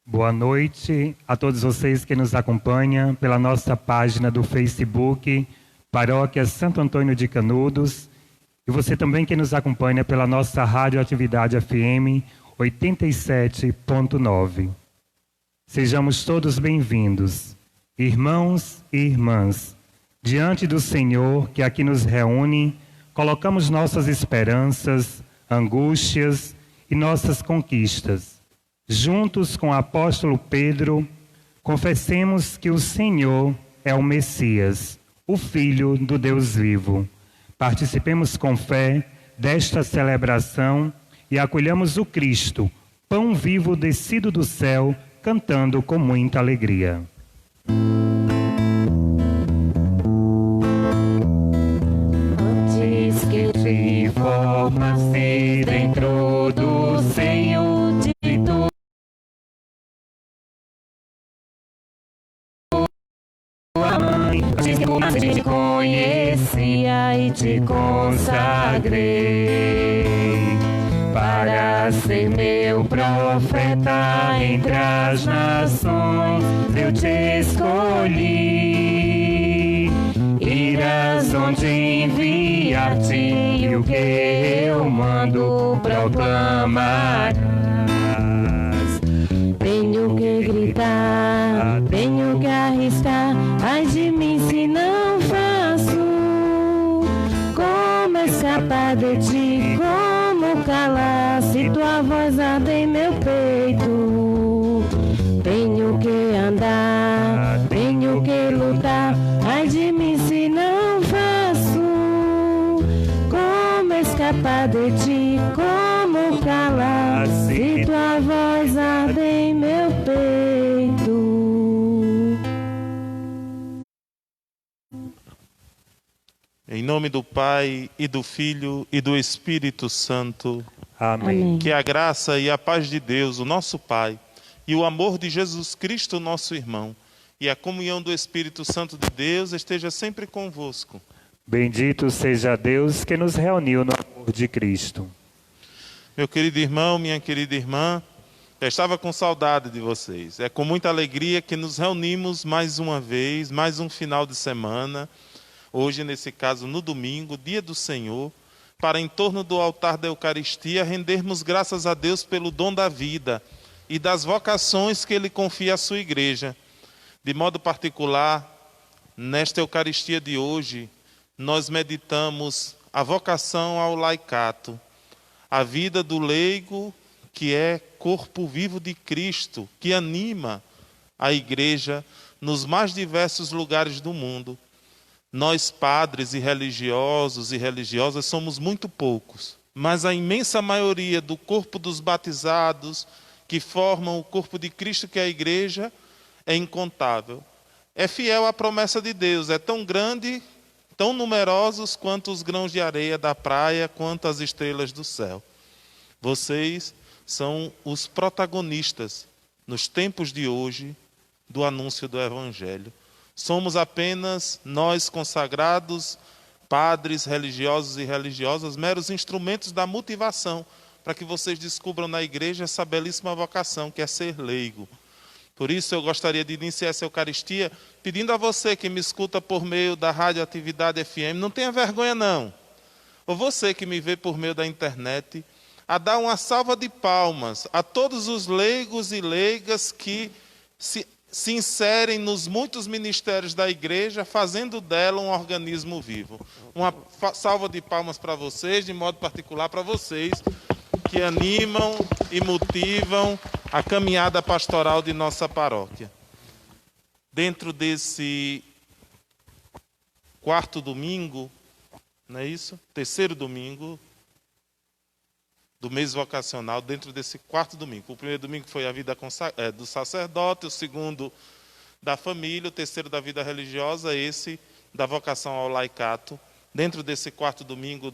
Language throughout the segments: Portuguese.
Boa noite a todos vocês que nos acompanham pela nossa página do Facebook, Paróquia Santo Antônio de Canudos, e você também que nos acompanha pela nossa Rádio Atividade FM 87.9. Sejamos todos bem-vindos, irmãos e irmãs. Diante do Senhor que aqui nos reúne, colocamos nossas esperanças, angústias e nossas conquistas. Juntos com o apóstolo Pedro, confessemos que o Senhor é o Messias, o Filho do Deus vivo. Participemos com fé desta celebração e acolhamos o Cristo, pão vivo descido do céu, cantando com muita alegria. Antes que te formasse dentro do Senhor de tu mãe, antes que eu te conhecia e te consagrei para ser meu profeta entre as nações, eu te escolhi. Irás onde enviar-te e o que eu mando proclamarás. Tenho que gritar, tenho que arriscar, ai de mim se não faço. Como escapar de ti, como calar se tua voz arde em meu peito? Tenho que andar, tenho que lutar, ai de mim se não faço. Como escapar de ti, como calar se tua voz arde em meu peito? Em nome do Pai, e do Filho, e do Espírito Santo. Amém. Que a graça e a paz de Deus, o nosso Pai, e o amor de Jesus Cristo, nosso irmão, e a comunhão do Espírito Santo de Deus esteja sempre convosco. Bendito seja Deus que nos reuniu no amor de Cristo. Meu querido irmão, minha querida irmã, eu estava com saudade de vocês. É com muita alegria que nos reunimos mais uma vez, mais um final de semana, hoje, nesse caso, no domingo, dia do Senhor, para em torno do altar da Eucaristia rendermos graças a Deus pelo dom da vida e das vocações que Ele confia à sua igreja. De modo particular, nesta Eucaristia de hoje, nós meditamos a vocação ao laicato, a vida do leigo que é corpo vivo de Cristo, que anima a igreja nos mais diversos lugares do mundo. Nós, padres e religiosos e religiosas, somos muito poucos, mas a imensa maioria do corpo dos batizados, que formam o corpo de Cristo, que é a igreja, é incontável. É fiel à promessa de Deus, é tão grande, tão numerosos quanto os grãos de areia da praia, quanto as estrelas do céu. Vocês são os protagonistas, nos tempos de hoje, do anúncio do Evangelho. Somos apenas nós consagrados, padres, religiosos e religiosas, meros instrumentos da motivação, para que vocês descubram na igreja essa belíssima vocação, que é ser leigo. Por isso eu gostaria de iniciar essa Eucaristia pedindo a você que me escuta por meio da Rádio Atividade FM, não tenha vergonha não, ou você que me vê por meio da internet, a dar uma salva de palmas a todos os leigos e leigas que se inserem nos muitos ministérios da igreja, fazendo dela um organismo vivo. Uma salva de palmas para vocês, de modo particular para vocês, que animam e motivam a caminhada pastoral de nossa paróquia. Dentro desse quarto domingo, não é isso? Terceiro domingo do mês vocacional, dentro desse quarto domingo. O primeiro domingo foi a vida do sacerdote, o segundo da família, o terceiro da vida religiosa, esse da vocação ao laicato. Dentro desse quarto domingo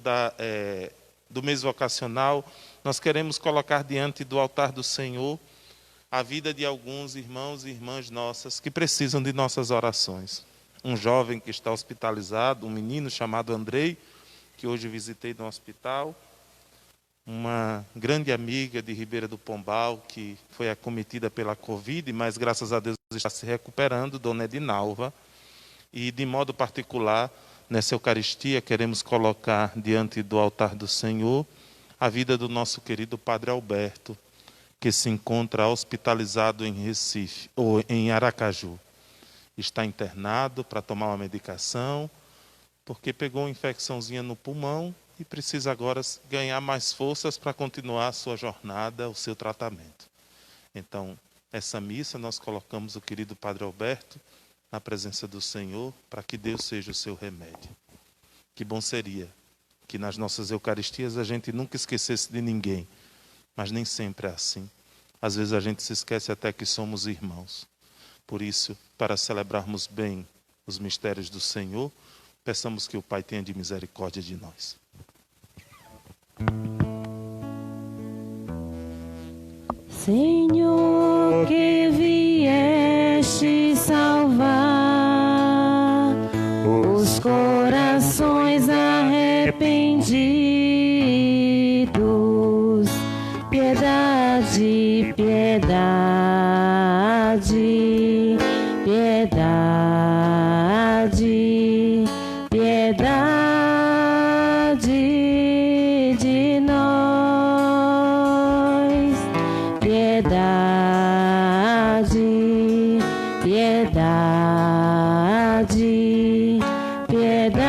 do mês vocacional, nós queremos colocar diante do altar do Senhor a vida de alguns irmãos e irmãs nossas que precisam de nossas orações. Um jovem que está hospitalizado, um menino chamado Andrei, que hoje visitei no hospital. uma grande amiga de Ribeira do Pombal, que foi acometida pela Covid, mas graças a Deus está se recuperando, Dona Edinalva. E de modo particular, nessa Eucaristia, queremos colocar diante do altar do Senhor a vida do nosso querido Padre Alberto, que se encontra hospitalizado em Recife, ou em Aracaju. Está internado para tomar uma medicação, porque pegou uma infecçãozinha no pulmão e precisa agora ganhar mais forças para continuar a sua jornada, o seu tratamento. Então, essa missa nós colocamos o querido Padre Alberto na presença do Senhor, para que Deus seja o seu remédio. Que bom seria que nas nossas Eucaristias a gente nunca esquecesse de ninguém, mas nem sempre é assim. Às vezes a gente se esquece até que somos irmãos. Por isso, para celebrarmos bem os mistérios do Senhor, peçamos que o Pai tenha de misericórdia de nós. Senhor, que vieste salvar os corações arrependidos, piedade, piedade, piedade, piedade de nós, piedade, piedade, piedade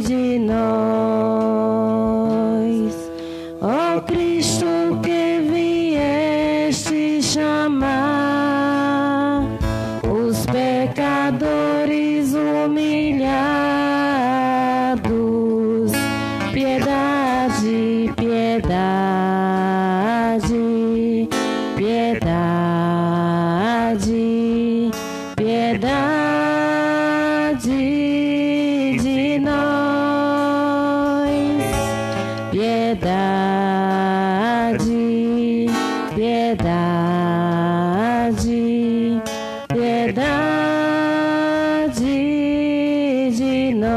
de nós. Ó Cristo, que vieste chamar os pecadores humilhados, piedade, piedade, piedade, piedade de nós, piedade, piedade, piedade de nós.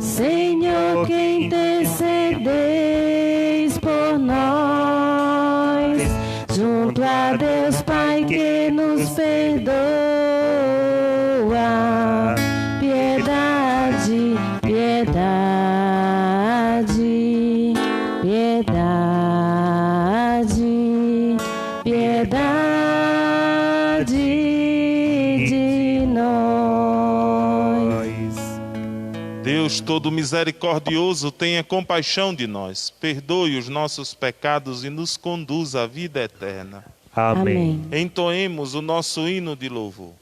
Senhor, que intercedeis por nós, junto a Deus Pai que nos perdoa, piedade, piedade, piedade, piedade de nós. Deus todo misericordioso, tenha compaixão de nós, perdoe os nossos pecados e nos conduza à vida eterna. Amém. Entoemos o nosso hino de louvor.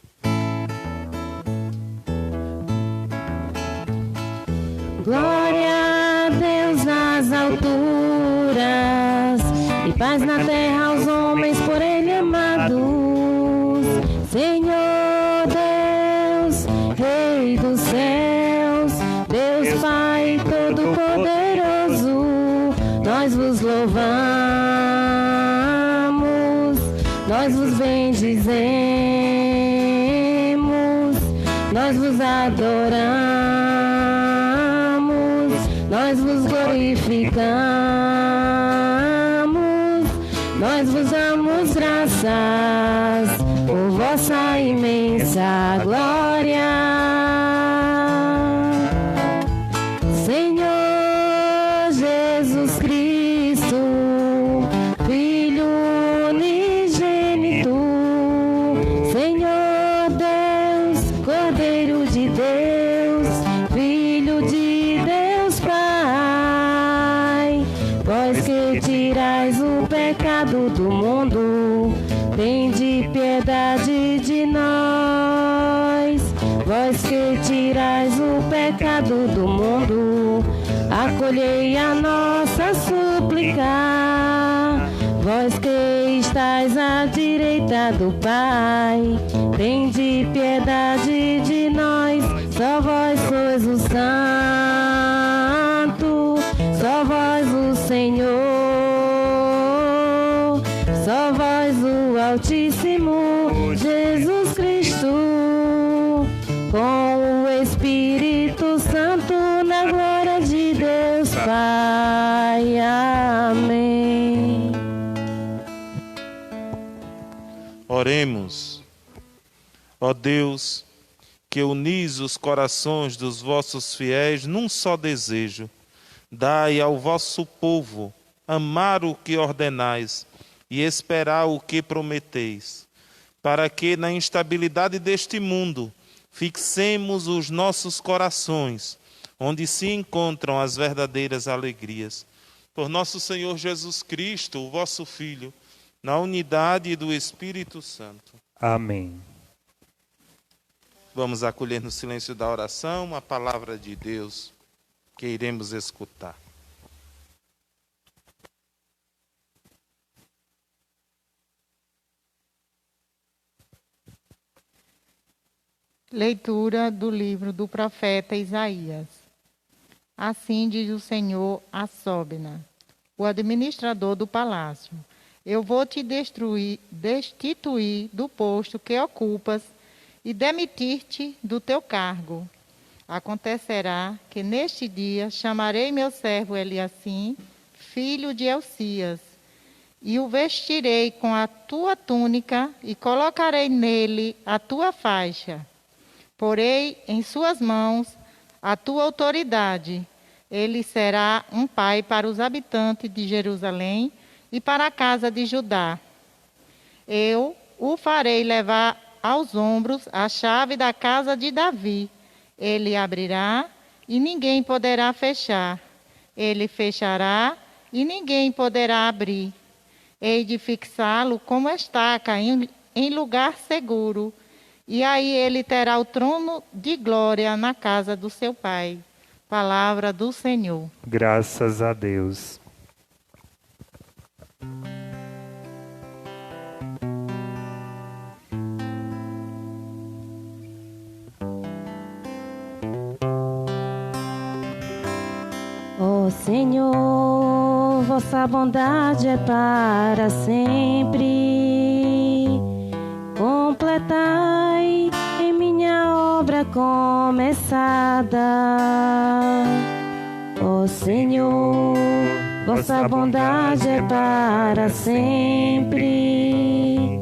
Glória a Deus nas alturas e paz na terra aos homens por Ele amados. Senhor Deus, Rei dos céus, Deus Pai Todo-Poderoso, nós vos louvamos, nós vos bendizemos, nós vos adoramos, nós vos glorificamos, nós vos damos graças por vossa imensa glória. Senhor Jesus Cristo, Filho unigênito, Senhor Deus, Cordeiro de Deus, Filho de Deus Pai, vós que tirais o pecado do mundo, tende piedade de nós. Vós que tirais o pecado do mundo, acolhei a nossa súplica. Vós que estais à direita do Pai, tende piedade de nós. Só vós sois o Santo, só vós o Senhor, só vós o Altíssimo, Jesus Cristo, com o Espírito Santo, Pai. Amém. Oremos. Ó Deus, que unis os corações dos vossos fiéis num só desejo, dai ao vosso povo amar o que ordenais e esperar o que prometeis, para que na instabilidade deste mundo fixemos os nossos corações, onde se encontram as verdadeiras alegrias. Por nosso Senhor Jesus Cristo, o vosso Filho, na unidade do Espírito Santo. Amém. Vamos acolher no silêncio da oração a palavra de Deus que iremos escutar. Leitura do livro do profeta Isaías. Assim diz o Senhor a Sobna, o administrador do palácio: eu vou te destituir do posto que ocupas e demitir-te do teu cargo. Acontecerá que neste dia chamarei meu servo Eliacim, filho de Elcias, e o vestirei com a tua túnica e colocarei nele a tua faixa. Porei em suas mãos a tua autoridade. Ele será um pai para os habitantes de Jerusalém e para a casa de Judá. Eu o farei levar aos ombros a chave da casa de Davi. Ele abrirá e ninguém poderá fechar. Ele fechará e ninguém poderá abrir. Hei de fixá-lo como estaca em lugar seguro. E aí ele terá o trono de glória na casa do seu pai. Palavra do Senhor. Graças a Deus. Ó Senhor, vossa bondade é para sempre. Completai em minha obra começada. Ó Senhor, vossa bondade é para sempre.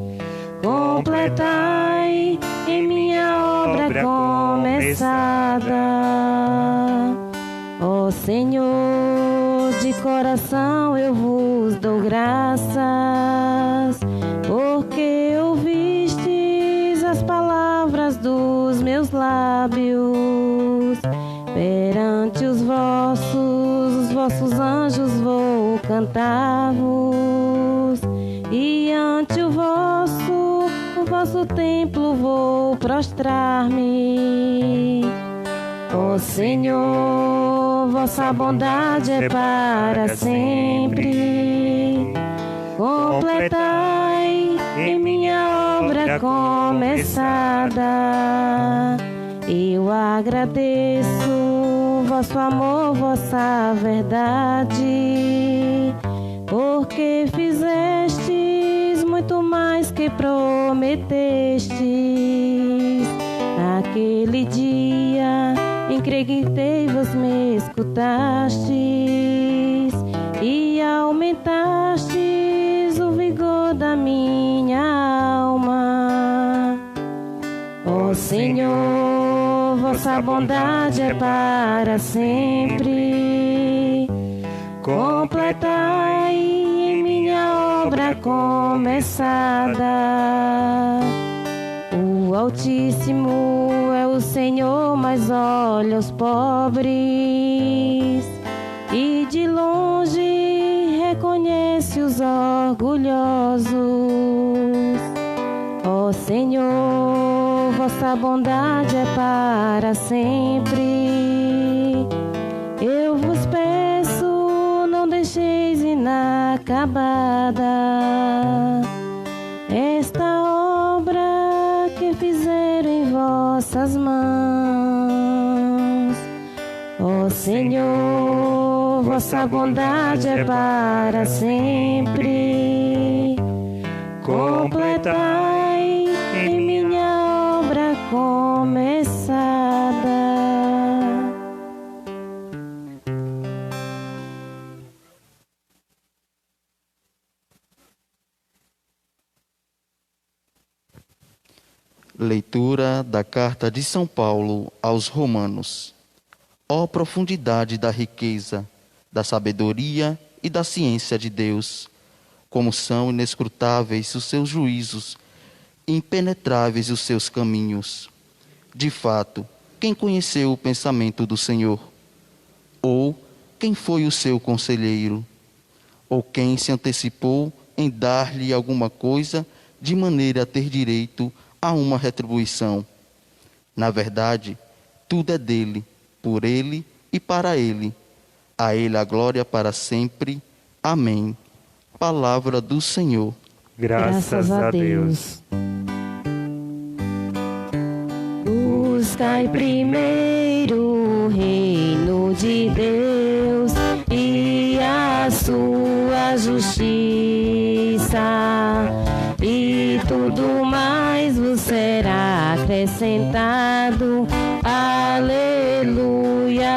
Completai em minha obra começada. Ó Senhor, de coração eu vos dou graças, porque ouvistes as palavras dos meus lábios. Perante os vossos anjos vou cantar-vos, e ante o vosso templo vou prostrar-me. Ó Senhor, vossa bondade é para sempre. Completai em minha obra começada. Eu agradeço vosso amor, vossa verdade, porque fizestes muito mais que prometestes. Naquele dia entreguei, vos me escutastes e aumentastes o vigor da minha alma. Ó Senhor, vossa bondade é para sempre. Completai em minha obra começada. O Altíssimo é o Senhor, mas olha os pobres, e de longe reconhece os orgulhosos. Ó Senhor, vossa bondade é para sempre. Eu vos peço, não deixeis inacabada esta obra que fizeram em vossas mãos. Ó Senhor, vossa bondade é para sempre. Completai em minha obra começada. Leitura da Carta de São Paulo aos Romanos. Ó profundidade da riqueza, da sabedoria e da ciência de Deus! Como são inescrutáveis os seus juízos, impenetráveis os seus caminhos. De fato, quem conheceu o pensamento do Senhor? Ou quem foi o seu conselheiro? Ou quem se antecipou em dar-lhe alguma coisa de maneira a ter direito a uma retribuição? Na verdade, tudo é dele, por ele e para ele. A ele a glória para sempre. Amém. Palavra do Senhor. Graças a Deus. Buscai primeiro o reino de Deus e a sua justiça, e tudo mais vos será acrescentado. Aleluia,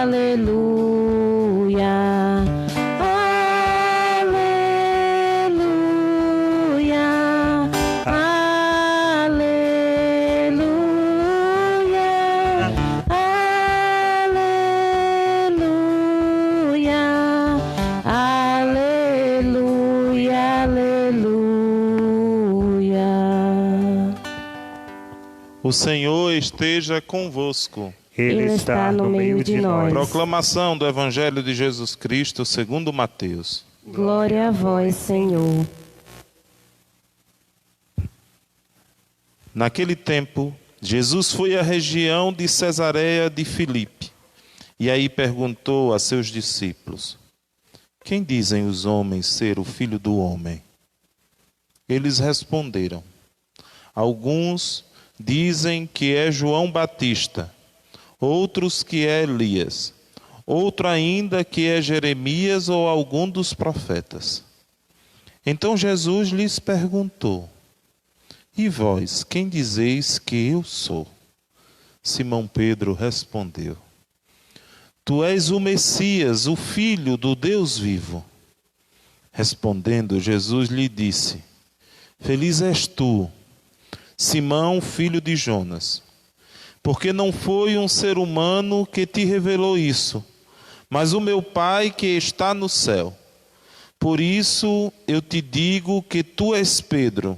aleluia. O Senhor esteja convosco. Ele está no meio de nós. Proclamação do Evangelho de Jesus Cristo segundo Mateus. Glória a vós, Senhor. Naquele tempo, Jesus foi à região de Cesareia de Filipe. E aí perguntou a seus discípulos: quem dizem os homens ser o Filho do Homem? Eles responderam: alguns dizem que é João Batista, outros que é Elias, outro ainda que é Jeremias ou algum dos profetas. Então Jesus lhes perguntou: e vós, quem dizeis que eu sou? Simão Pedro respondeu: tu és o Messias, o Filho do Deus vivo. Respondendo, Jesus lhe disse: feliz és tu, Simão, filho de Jonas, porque não foi um ser humano que te revelou isso, mas o meu Pai que está no céu. Por isso eu te digo que tu és Pedro,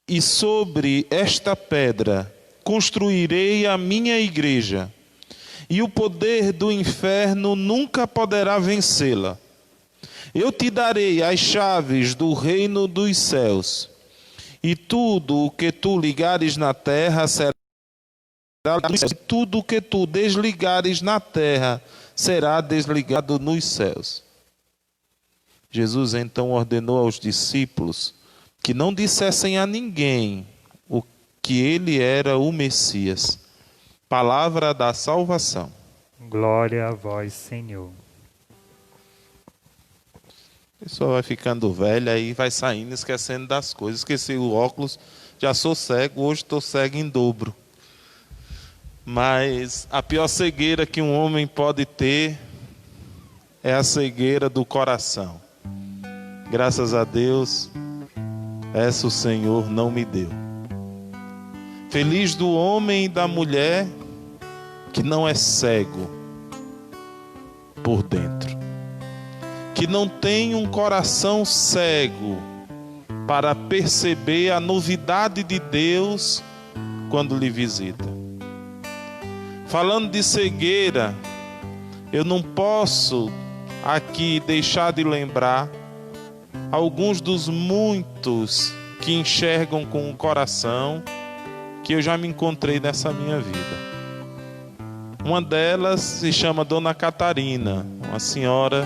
e sobre esta pedra construirei a minha igreja, e o poder do inferno nunca poderá vencê-la. Eu te darei as chaves do reino dos céus, e tudo o que tu ligares na terra será e tudo o que tu desligares na terra será desligado nos céus. Jesus então ordenou aos discípulos que não dissessem a ninguém o que ele era o Messias. Palavra da salvação. Glória a vós, Senhor. A pessoa vai ficando velha e vai saindo, esquecendo das coisas. Esqueci o óculos, já sou cego, hoje estou cego em dobro. Mas a pior cegueira que um homem pode ter é a cegueira do coração. Graças a Deus, essa o Senhor não me deu. Feliz do homem e da mulher que não é cego por dentro, que não tem um coração cego para perceber a novidade de Deus quando lhe visita. Falando de cegueira, eu não posso aqui deixar de lembrar alguns dos muitos que enxergam com o coração que eu já me encontrei nessa minha vida. Uma delas se chama Dona Catarina, uma senhora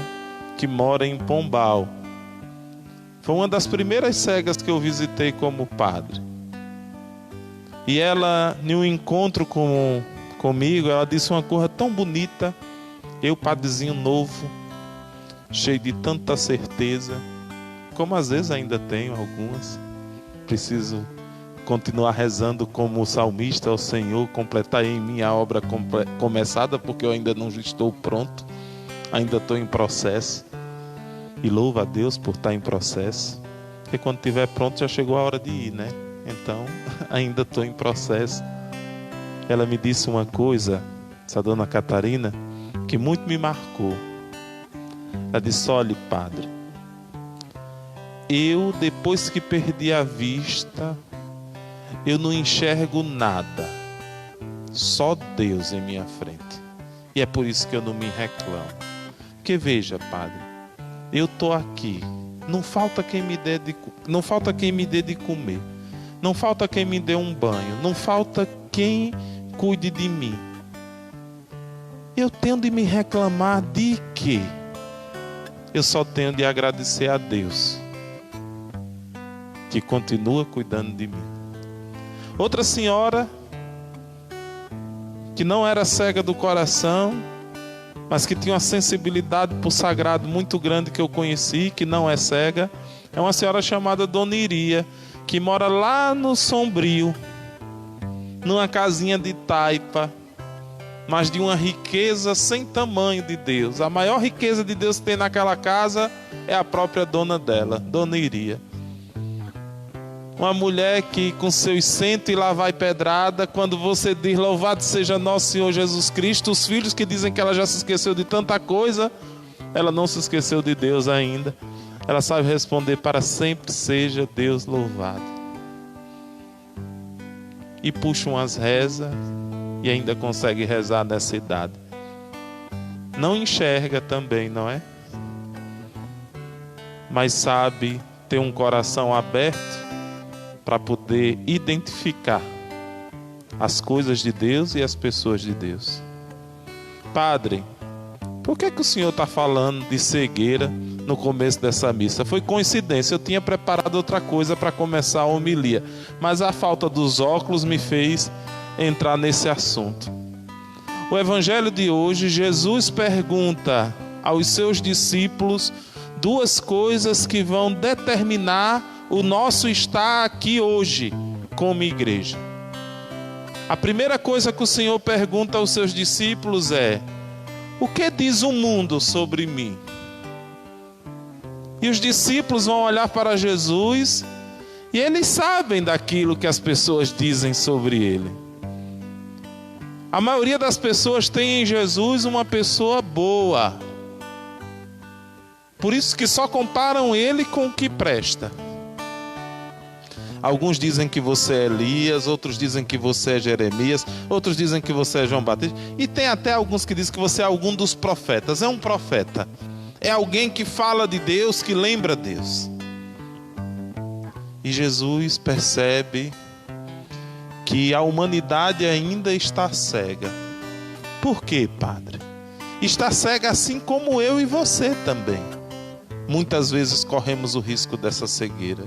que mora em Pombal. Foi uma das primeiras cegas que eu visitei como padre. E ela, em um encontro comigo, ela disse uma coisa tão bonita. Eu, padrezinho novo, cheio de tanta certeza, como às vezes ainda tenho algumas. Preciso continuar rezando como o salmista ao Senhor, completar em mim a obra começada, porque eu ainda não estou pronto, ainda estou em processo. E louvo a Deus por estar em processo, porque quando estiver pronto já chegou a hora de ir, né? então ainda estou em processo. Ela me disse uma coisa, essa dona Catarina, que muito me marcou. Ela disse: olhe, padre, eu depois que perdi a vista, eu não enxergo nada, só Deus em minha frente. E é por isso que eu não me reclamo. Porque veja, padre, eu estou aqui, não falta quem me dê de comer, não falta quem me dê um banho, não falta quem cuide de mim. Eu tenho de me reclamar de quê? Eu só tenho de agradecer a Deus, que continua cuidando de mim. Outra senhora, que não era cega do coração, mas que tinha uma sensibilidade por sagrado muito grande, que eu conheci, que não é cega, é uma senhora chamada Dona Iria, que mora lá no Sombrio, numa casinha de taipa, mas de uma riqueza sem tamanho de Deus. A maior riqueza de Deus que tem naquela casa é a própria dona dela, Dona Iria. Uma mulher que com seus 100 e lá vai pedrada, quando você diz louvado seja nosso Senhor Jesus Cristo, os filhos que dizem que ela já se esqueceu de tanta coisa, ela não se esqueceu de Deus ainda. Ela sabe responder: para sempre seja Deus louvado. E puxa umas rezas e ainda consegue rezar nessa idade. Não enxerga também, não é? Mas sabe ter um coração aberto para poder identificar as coisas de Deus e as pessoas de Deus. Padre, por que o senhor está falando de cegueira no começo dessa missa? Foi coincidência, eu tinha preparado outra coisa para começar a homilia, mas a falta dos óculos me fez entrar nesse assunto. O evangelho de hoje, Jesus pergunta aos seus discípulos duas coisas que vão determinar o nosso estar aqui hoje como igreja. A primeira coisa que o Senhor pergunta aos seus discípulos é: o que diz o mundo sobre mim? E os discípulos vão olhar para Jesus e eles sabem daquilo que as pessoas dizem sobre ele. A maioria das pessoas tem em Jesus uma pessoa boa. Por isso que só comparam ele com o que presta. Alguns dizem que você é Elias, outros dizem que você é Jeremias, outros dizem que você é João Batista. E tem até alguns que dizem que você é algum dos profetas. É um profeta. É alguém que fala de Deus, que lembra Deus. E Jesus percebe que a humanidade ainda está cega. Por quê, Padre? Está cega assim como eu e você também. Muitas vezes corremos o risco dessa cegueira,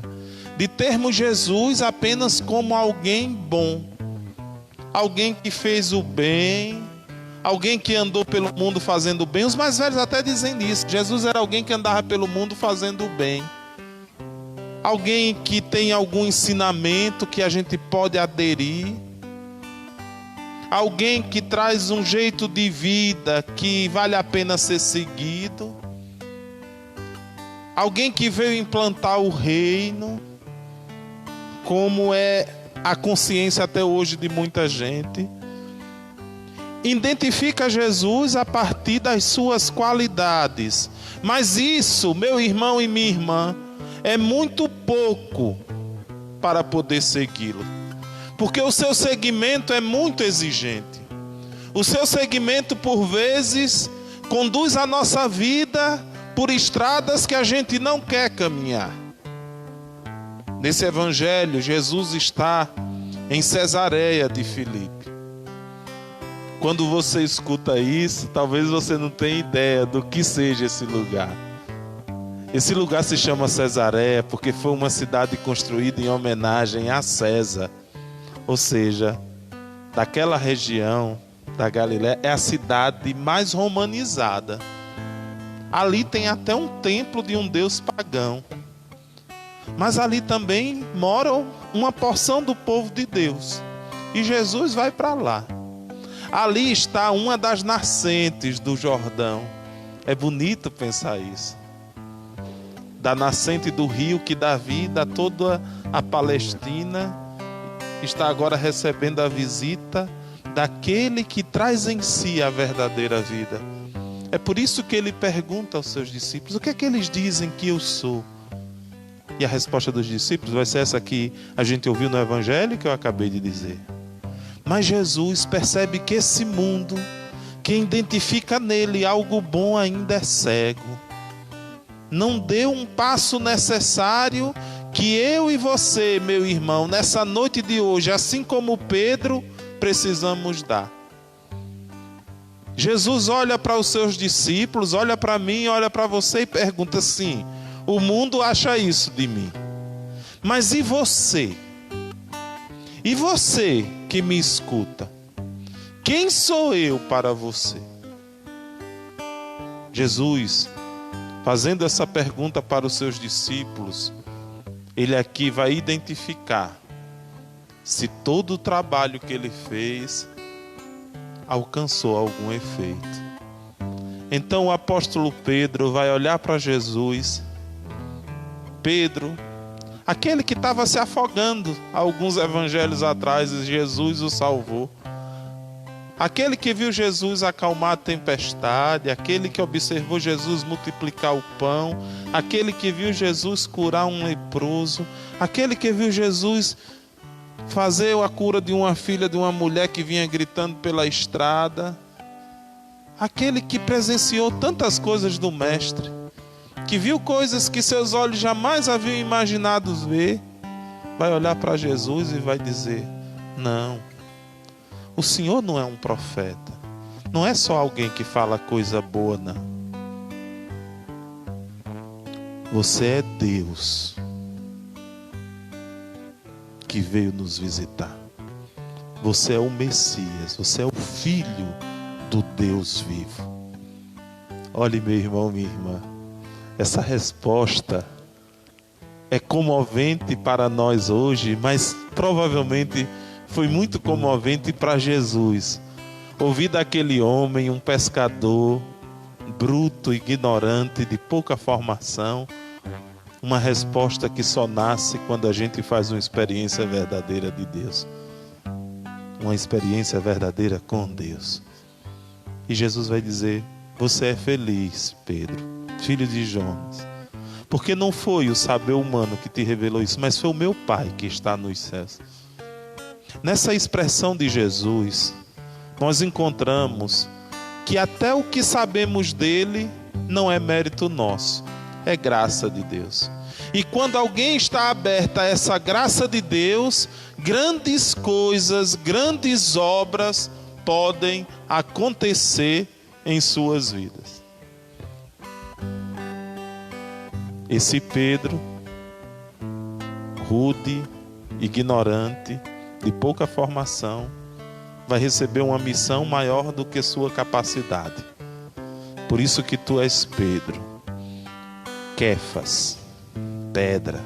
de termos Jesus apenas como alguém bom, alguém que fez o bem, alguém que andou pelo mundo fazendo o bem. Os mais velhos até dizem isso. Jesus era alguém que andava pelo mundo fazendo o bem, alguém que tem algum ensinamento que a gente pode aderir, alguém que traz um jeito de vida que vale a pena ser seguido, alguém que veio implantar o reino, como é a consciência até hoje de muita gente. Identifica Jesus a partir das suas qualidades. Mas isso, meu irmão e minha irmã, é muito pouco para poder segui-lo. Porque o seu seguimento é muito exigente. O seu seguimento, por vezes, conduz a nossa vida por estradas que a gente não quer caminhar. Nesse evangelho, Jesus está em Cesareia de Filipe. Quando você escuta isso, talvez você não tenha ideia do que seja esse lugar. Esse lugar se chama Cesareia porque foi uma cidade construída em homenagem a César. Ou seja, daquela região da Galiléia é a cidade mais romanizada. Ali tem até um templo de um deus pagão. Mas ali também mora uma porção do povo de Deus. E Jesus vai para lá. Ali está uma das nascentes do Jordão. É bonito pensar isso. Da nascente do rio que dá vida a toda a Palestina está agora recebendo a visita daquele que traz em si a verdadeira vida. É por isso que ele pergunta aos seus discípulos: o que é que eles dizem que eu sou? E a resposta dos discípulos vai ser essa que a gente ouviu no Evangelho, que eu acabei de dizer. Mas Jesus percebe que esse mundo, que identifica nele algo bom, ainda é cego. Não deu um passo necessário que eu e você, meu irmão, nessa noite de hoje, assim como Pedro, precisamos dar. Jesus olha para os seus discípulos, olha para mim, olha para você e pergunta assim: o mundo acha isso de mim, mas e você? E você que me escuta? Quem sou eu para você? Jesus, fazendo essa pergunta para os seus discípulos, ele aqui vai identificar se todo o trabalho que ele fez alcançou algum efeito. Então o apóstolo Pedro vai olhar para Jesus. Pedro, aquele que estava se afogando alguns evangelhos atrás, e Jesus o salvou. Aquele que viu Jesus acalmar a tempestade, aquele que observou Jesus multiplicar o pão, aquele que viu Jesus curar um leproso, aquele que viu Jesus fazer a cura de uma filha de uma mulher que vinha gritando pela estrada, aquele que presenciou tantas coisas do Mestre, que viu coisas que seus olhos jamais haviam imaginado ver, vai olhar para Jesus e vai dizer: não, o Senhor não é um profeta, não é só alguém que fala coisa boa, não. Você é Deus que veio nos visitar. Você é o Messias, você é o Filho do Deus vivo. Olhe, meu irmão, minha irmã, essa resposta é comovente para nós hoje, mas provavelmente foi muito comovente para Jesus. Ouvir daquele homem, um pescador, bruto, ignorante, de pouca formação, uma resposta que só nasce quando a gente faz uma experiência verdadeira de Deus. Uma experiência verdadeira com Deus. E Jesus vai dizer: você é feliz, Pedro, filho de Jonas, porque não foi o saber humano que te revelou isso, mas foi o meu Pai que está nos céus. Nessa expressão de Jesus, nós encontramos que até o que sabemos dele não é mérito nosso, é graça de Deus. E quando alguém está aberto a essa graça de Deus, grandes coisas, grandes obras podem acontecer em suas vidas. Esse Pedro, rude, ignorante, de pouca formação, vai receber uma missão maior do que sua capacidade. Por isso que tu és Pedro, Quefas, pedra.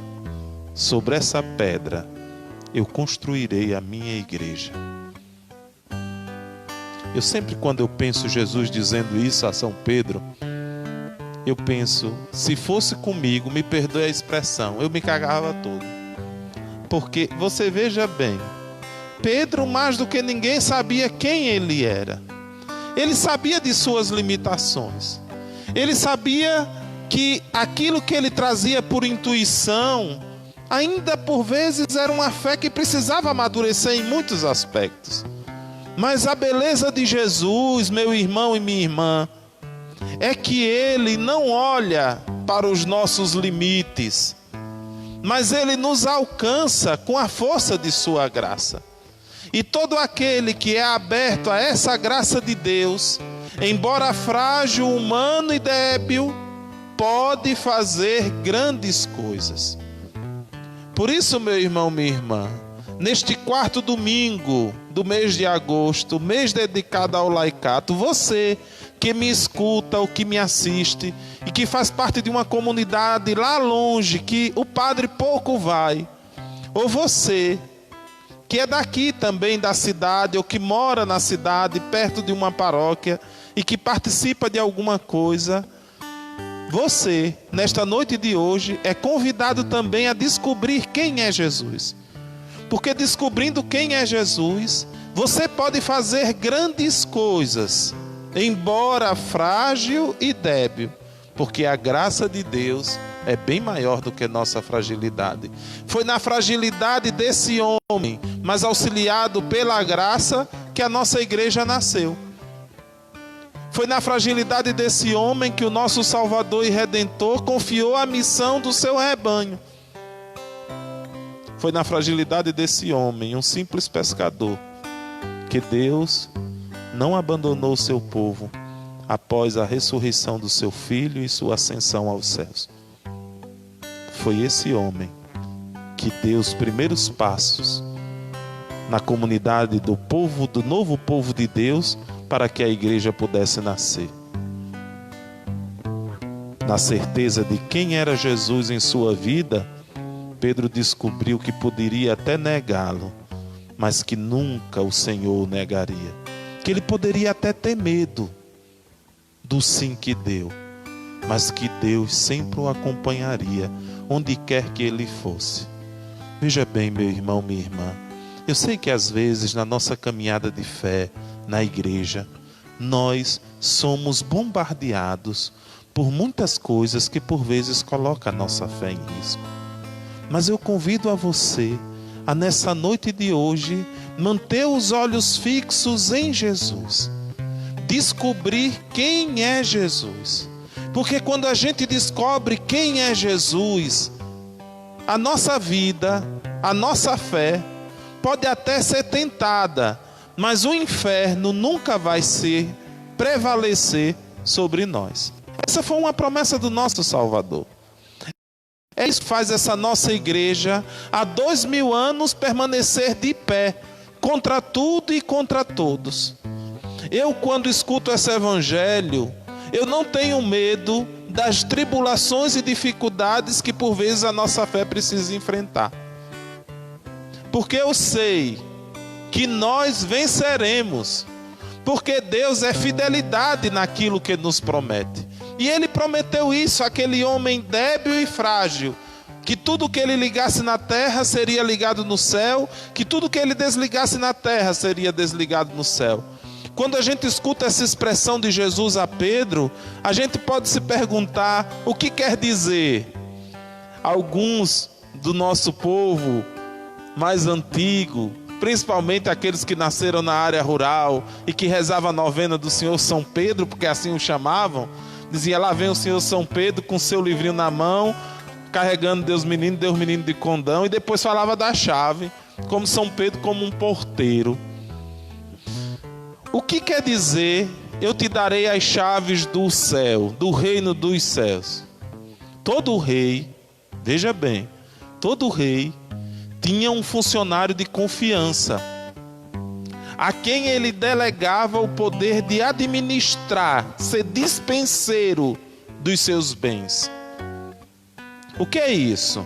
Sobre essa pedra eu construirei a minha igreja. Eu sempre, quando eu penso Jesus dizendo isso a São Pedro, eu penso: se fosse comigo, me perdoe a expressão, eu me cagava todo. Porque você veja bem, Pedro, mais do que ninguém, sabia quem ele era. Ele sabia de suas limitações. Ele sabia que aquilo que ele trazia por intuição, ainda por vezes era uma fé que precisava amadurecer em muitos aspectos. Mas a beleza de Jesus, meu irmão e minha irmã, é que ele não olha para os nossos limites, mas ele nos alcança com a força de sua graça. E todo aquele que é aberto a essa graça de Deus, embora frágil, humano e débil, pode fazer grandes coisas. Por isso, meu irmão, minha irmã, neste quarto domingo do mês de agosto, mês dedicado ao laicato, você que me escuta ou que me assiste e que faz parte de uma comunidade lá longe, que o padre pouco vai, ou você que é daqui também da cidade, ou que mora na cidade, perto de uma paróquia, e que participa de alguma coisa, você, nesta noite de hoje, é convidado também a descobrir quem é Jesus. Porque descobrindo quem é Jesus, você pode fazer grandes coisas, embora frágil e débil, porque a graça de Deus é bem maior do que nossa fragilidade. Foi na fragilidade desse homem, mas auxiliado pela graça, que a nossa igreja nasceu. Foi na fragilidade desse homem que o nosso Salvador e Redentor confiou a missão do seu rebanho. Foi na fragilidade desse homem, um simples pescador, que Deus não abandonou o seu povo após a ressurreição do seu filho e sua ascensão aos céus. Foi esse homem que deu os primeiros passos na comunidade do povo, do novo povo de Deus, para que a igreja pudesse nascer. Na certeza de quem era Jesus em sua vida, Pedro descobriu que poderia até negá-lo, mas que nunca o Senhor o negaria. Que ele poderia até ter medo do sim que deu, mas que Deus sempre o acompanharia, onde quer que ele fosse. Veja bem, meu irmão, minha irmã, eu sei que às vezes na nossa caminhada de fé, na igreja, nós somos bombardeados por muitas coisas que por vezes colocam a nossa fé em risco. Mas eu convido a você a nessa noite de hoje manter os olhos fixos em Jesus, descobrir quem é Jesus, porque quando a gente descobre quem é Jesus, a nossa vida, a nossa fé pode até ser tentada, mas o inferno nunca vai prevalecer sobre nós. Essa foi uma promessa do nosso Salvador. É isso que faz essa nossa igreja há 2000 anos permanecer de pé contra tudo e contra todos. Eu, quando escuto esse evangelho, eu não tenho medo das tribulações e dificuldades que por vezes a nossa fé precisa enfrentar, porque eu sei que nós venceremos, porque Deus é fidelidade naquilo que nos promete. E Ele prometeu isso àquele homem débil e frágil, que tudo que ele ligasse na terra seria ligado no céu, que tudo que ele desligasse na terra seria desligado no céu. Quando a gente escuta essa expressão de Jesus a Pedro, a gente pode se perguntar o que quer dizer. Alguns do nosso povo mais antigo, principalmente aqueles que nasceram na área rural e que rezavam a novena do Senhor São Pedro, porque assim o chamavam, dizia: lá vem o Senhor São Pedro com seu livrinho na mão, carregando Deus menino de condão, e depois falava da chave, como São Pedro como um porteiro. O que quer dizer: eu te darei as chaves do céu, do reino dos céus? Todo rei, veja bem, todo rei tinha um funcionário de confiança, a quem ele delegava o poder de administrar, ser dispenseiro dos seus bens. O que é isso?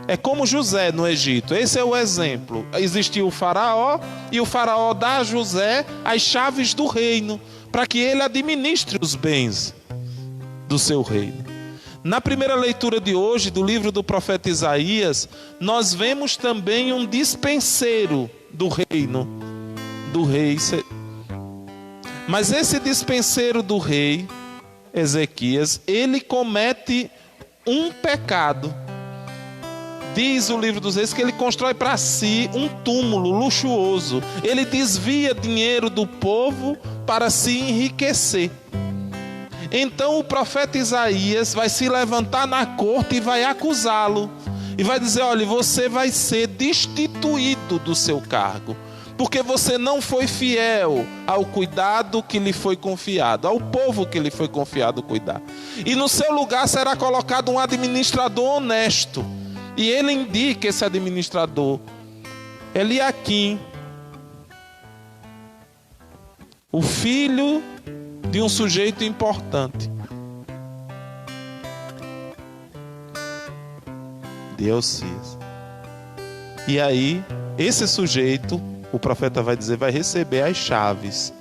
É como José no Egito. Esse é o exemplo. Existia o faraó, e o faraó dá a José as chaves do reino, para que ele administre os bens do seu reino. Na primeira leitura de hoje, do livro do profeta Isaías, nós vemos também um dispenseiro do reino, do rei. Mas esse dispenseiro do rei, Ezequias, ele comete um pecado. Diz o livro dos Reis que ele constrói para si um túmulo luxuoso. Ele desvia dinheiro do povo para se enriquecer. Então o profeta Isaías vai se levantar na corte e vai acusá-lo. E vai dizer: olha, você vai ser destituído do seu cargo, porque você não foi fiel ao cuidado que lhe foi confiado, ao povo que lhe foi confiado cuidar. E no seu lugar será colocado um administrador honesto. E ele indica esse administrador, Eliaquim, o filho de um sujeito importante, Delcias. E aí, esse sujeito, o profeta vai dizer, vai receber as chaves.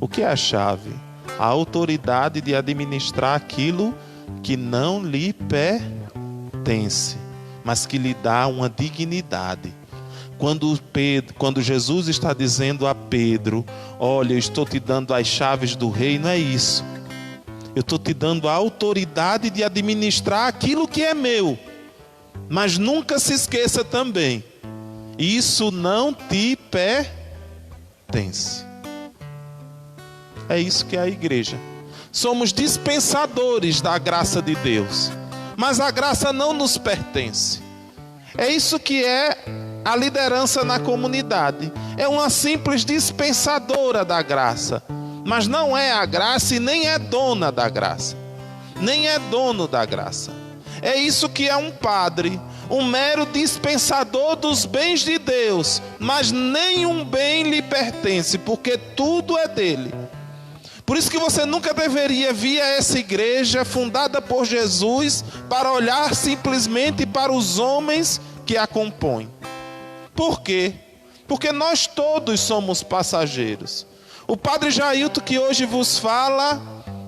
O que é a chave? A autoridade de administrar aquilo que não lhe pertence, mas que lhe dá uma dignidade. Quando Jesus está dizendo a Pedro: olha, eu estou te dando as chaves do reino, é isso. Eu estou te dando a autoridade de administrar aquilo que é meu. Mas nunca se esqueça também, isso não te pertence. É isso que é a igreja. Somos dispensadores da graça de Deus, mas a graça não nos pertence. É isso que é a liderança na comunidade. É uma simples dispensadora da graça, mas não é a graça e nem é dona da graça, nem é dono da graça. É isso que é um padre, um mero dispensador dos bens de Deus, mas nenhum bem lhe pertence, porque tudo é dele. Por isso que você nunca deveria vir a essa igreja fundada por Jesus para olhar simplesmente para os homens que a compõem. Por quê? Porque nós todos somos passageiros. O padre Jailton, que hoje vos fala,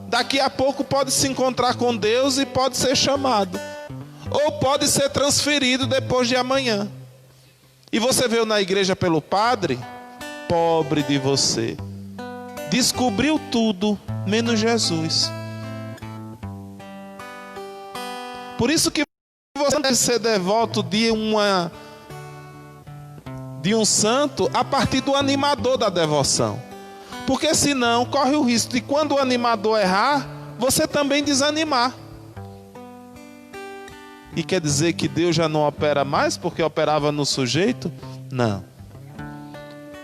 daqui a pouco pode se encontrar com Deus e pode ser chamado, ou pode ser transferido depois de amanhã. E você veio na igreja pelo padre? Pobre de você, descobriu tudo menos Jesus. Por isso que você deve ser devoto de um santo a partir do animador da devoção. Porque senão corre o risco de, quando o animador errar, você também desanimar. E quer dizer que Deus já não opera mais porque operava no sujeito? Não.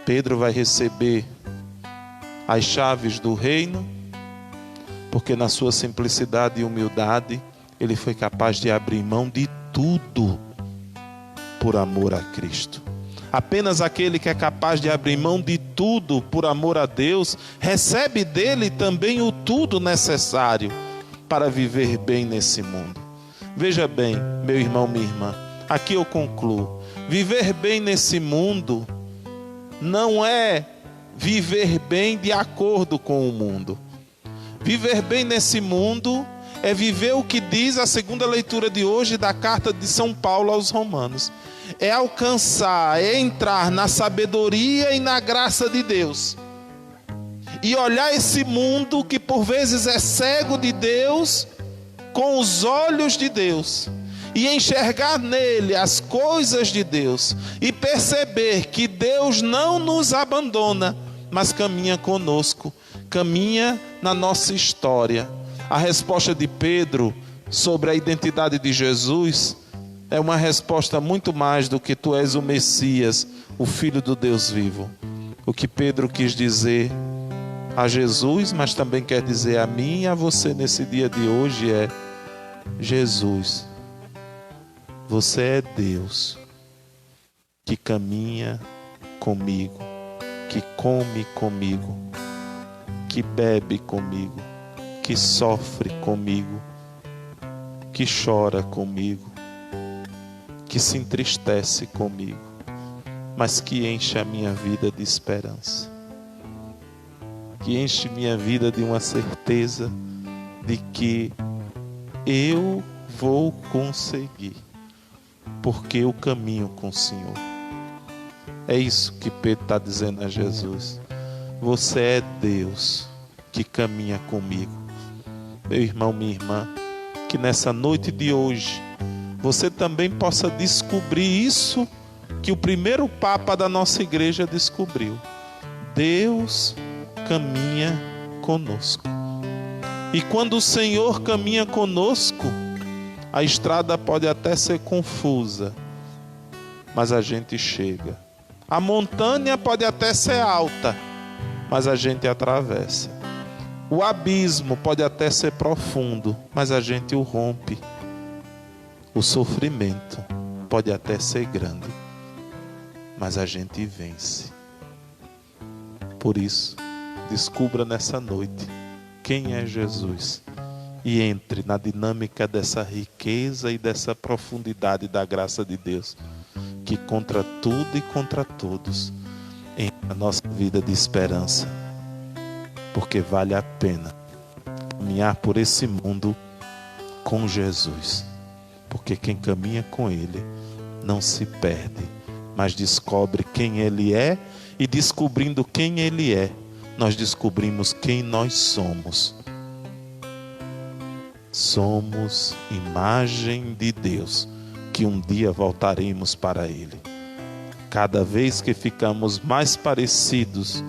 Pedro vai receber as chaves do reino, porque na sua simplicidade e humildade, ele foi capaz de abrir mão de tudo por amor a Cristo. Apenas aquele que é capaz de abrir mão de tudo por amor a Deus, recebe dele também o tudo necessário para viver bem nesse mundo. Veja bem, meu irmão, minha irmã, aqui eu concluo. Viver bem nesse mundo não é viver bem de acordo com o mundo. Viver bem nesse mundo é viver o que diz a segunda leitura de hoje da carta de São Paulo aos Romanos. É alcançar, é entrar na sabedoria e na graça de Deus. E olhar esse mundo que por vezes é cego de Deus, com os olhos de Deus. E enxergar nele as coisas de Deus. E perceber que Deus não nos abandona, mas caminha conosco, caminha na nossa história. A resposta de Pedro sobre a identidade de Jesus é uma resposta muito mais do que tu és o Messias, o Filho do Deus vivo. O que Pedro quis dizer a Jesus, mas também quer dizer a mim e a você nesse dia de hoje é: Jesus, você é Deus que caminha comigo, que come comigo, que bebe comigo, que sofre comigo, que chora comigo, que se entristece comigo, mas que enche a minha vida de esperança, que enche minha vida de uma certeza de que eu vou conseguir, porque eu caminho com o Senhor. É isso que Pedro está dizendo a Jesus. Você é Deus que caminha comigo. Meu irmão, minha irmã, que nessa noite de hoje você também possa descobrir isso que o primeiro Papa da nossa igreja descobriu. Deus caminha conosco. E quando o Senhor caminha conosco, a estrada pode até ser confusa, mas a gente chega. A montanha pode até ser alta, mas a gente atravessa. O abismo pode até ser profundo, mas a gente o rompe. O sofrimento pode até ser grande, mas a gente vence. Por isso, descubra nessa noite quem é Jesus e entre na dinâmica dessa riqueza e dessa profundidade da graça de Deus, que contra tudo e contra todos entra a nossa vida de esperança, porque vale a pena caminhar por esse mundo com Jesus, porque quem caminha com Ele não se perde, mas descobre quem Ele é, e descobrindo quem Ele é, nós descobrimos quem nós somos. Somos imagem de Deus, que um dia voltaremos para Ele. Cada vez que ficamos mais parecidos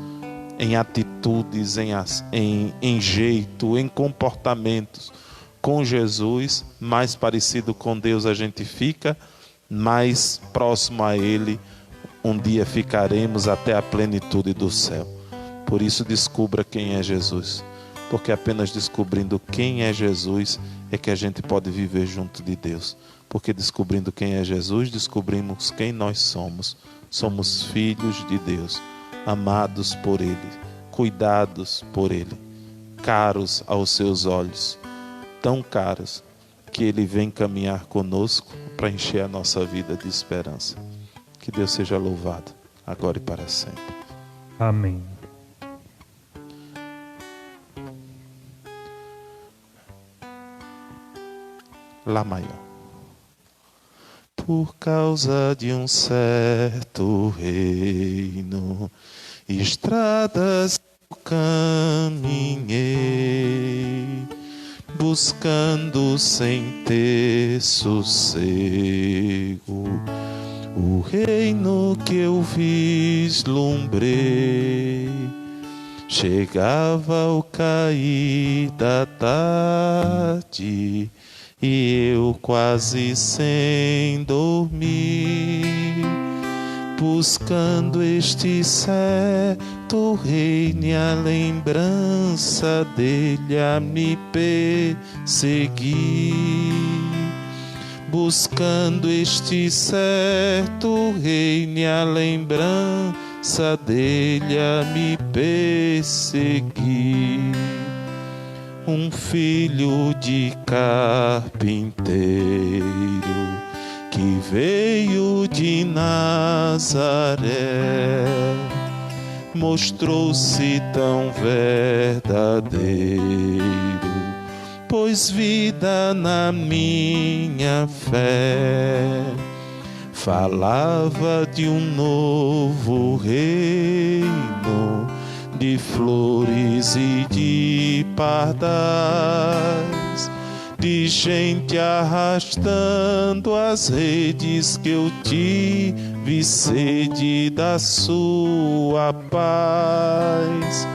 em atitudes, em jeito, em comportamentos com Jesus, mais parecido com Deus a gente fica, mais próximo a Ele um dia ficaremos até a plenitude do céu. Por isso descubra quem é Jesus, porque apenas descobrindo quem é Jesus é que a gente pode viver junto de Deus. Porque descobrindo quem é Jesus, descobrimos quem nós somos. Somos filhos de Deus, amados por Ele, cuidados por Ele, caros aos seus olhos, tão caros que Ele vem caminhar conosco para encher a nossa vida de esperança. Que Deus seja louvado, agora e para sempre. Amém. Lá maior. Por causa de um certo reino, estradas eu caminhei, buscando sem ter sossego o reino que eu vislumbrei. Chegava ao cair da tarde e eu quase sem dormir, buscando este certo reino e a lembrança dele a me perseguir. Buscando este certo reino e a lembrança dele a me perseguir. Um filho de carpinteiro que veio de Nazaré mostrou-se tão verdadeiro, pôs vida na minha fé. Falava de um novo reino, de flores e de pardais, de gente arrastando as redes que eu tive sede da sua paz.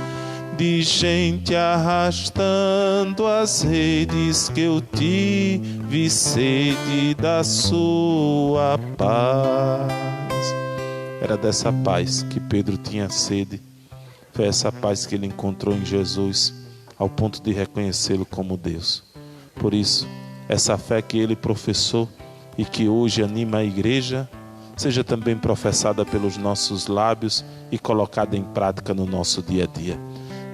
De gente arrastando as redes que eu tive sede da sua paz. Era dessa paz que Pedro tinha sede. Foi essa paz que ele encontrou em Jesus, ao ponto de reconhecê-lo como Deus. Por isso, essa fé que ele professou e que hoje anima a igreja, seja também professada pelos nossos lábios e colocada em prática no nosso dia a dia.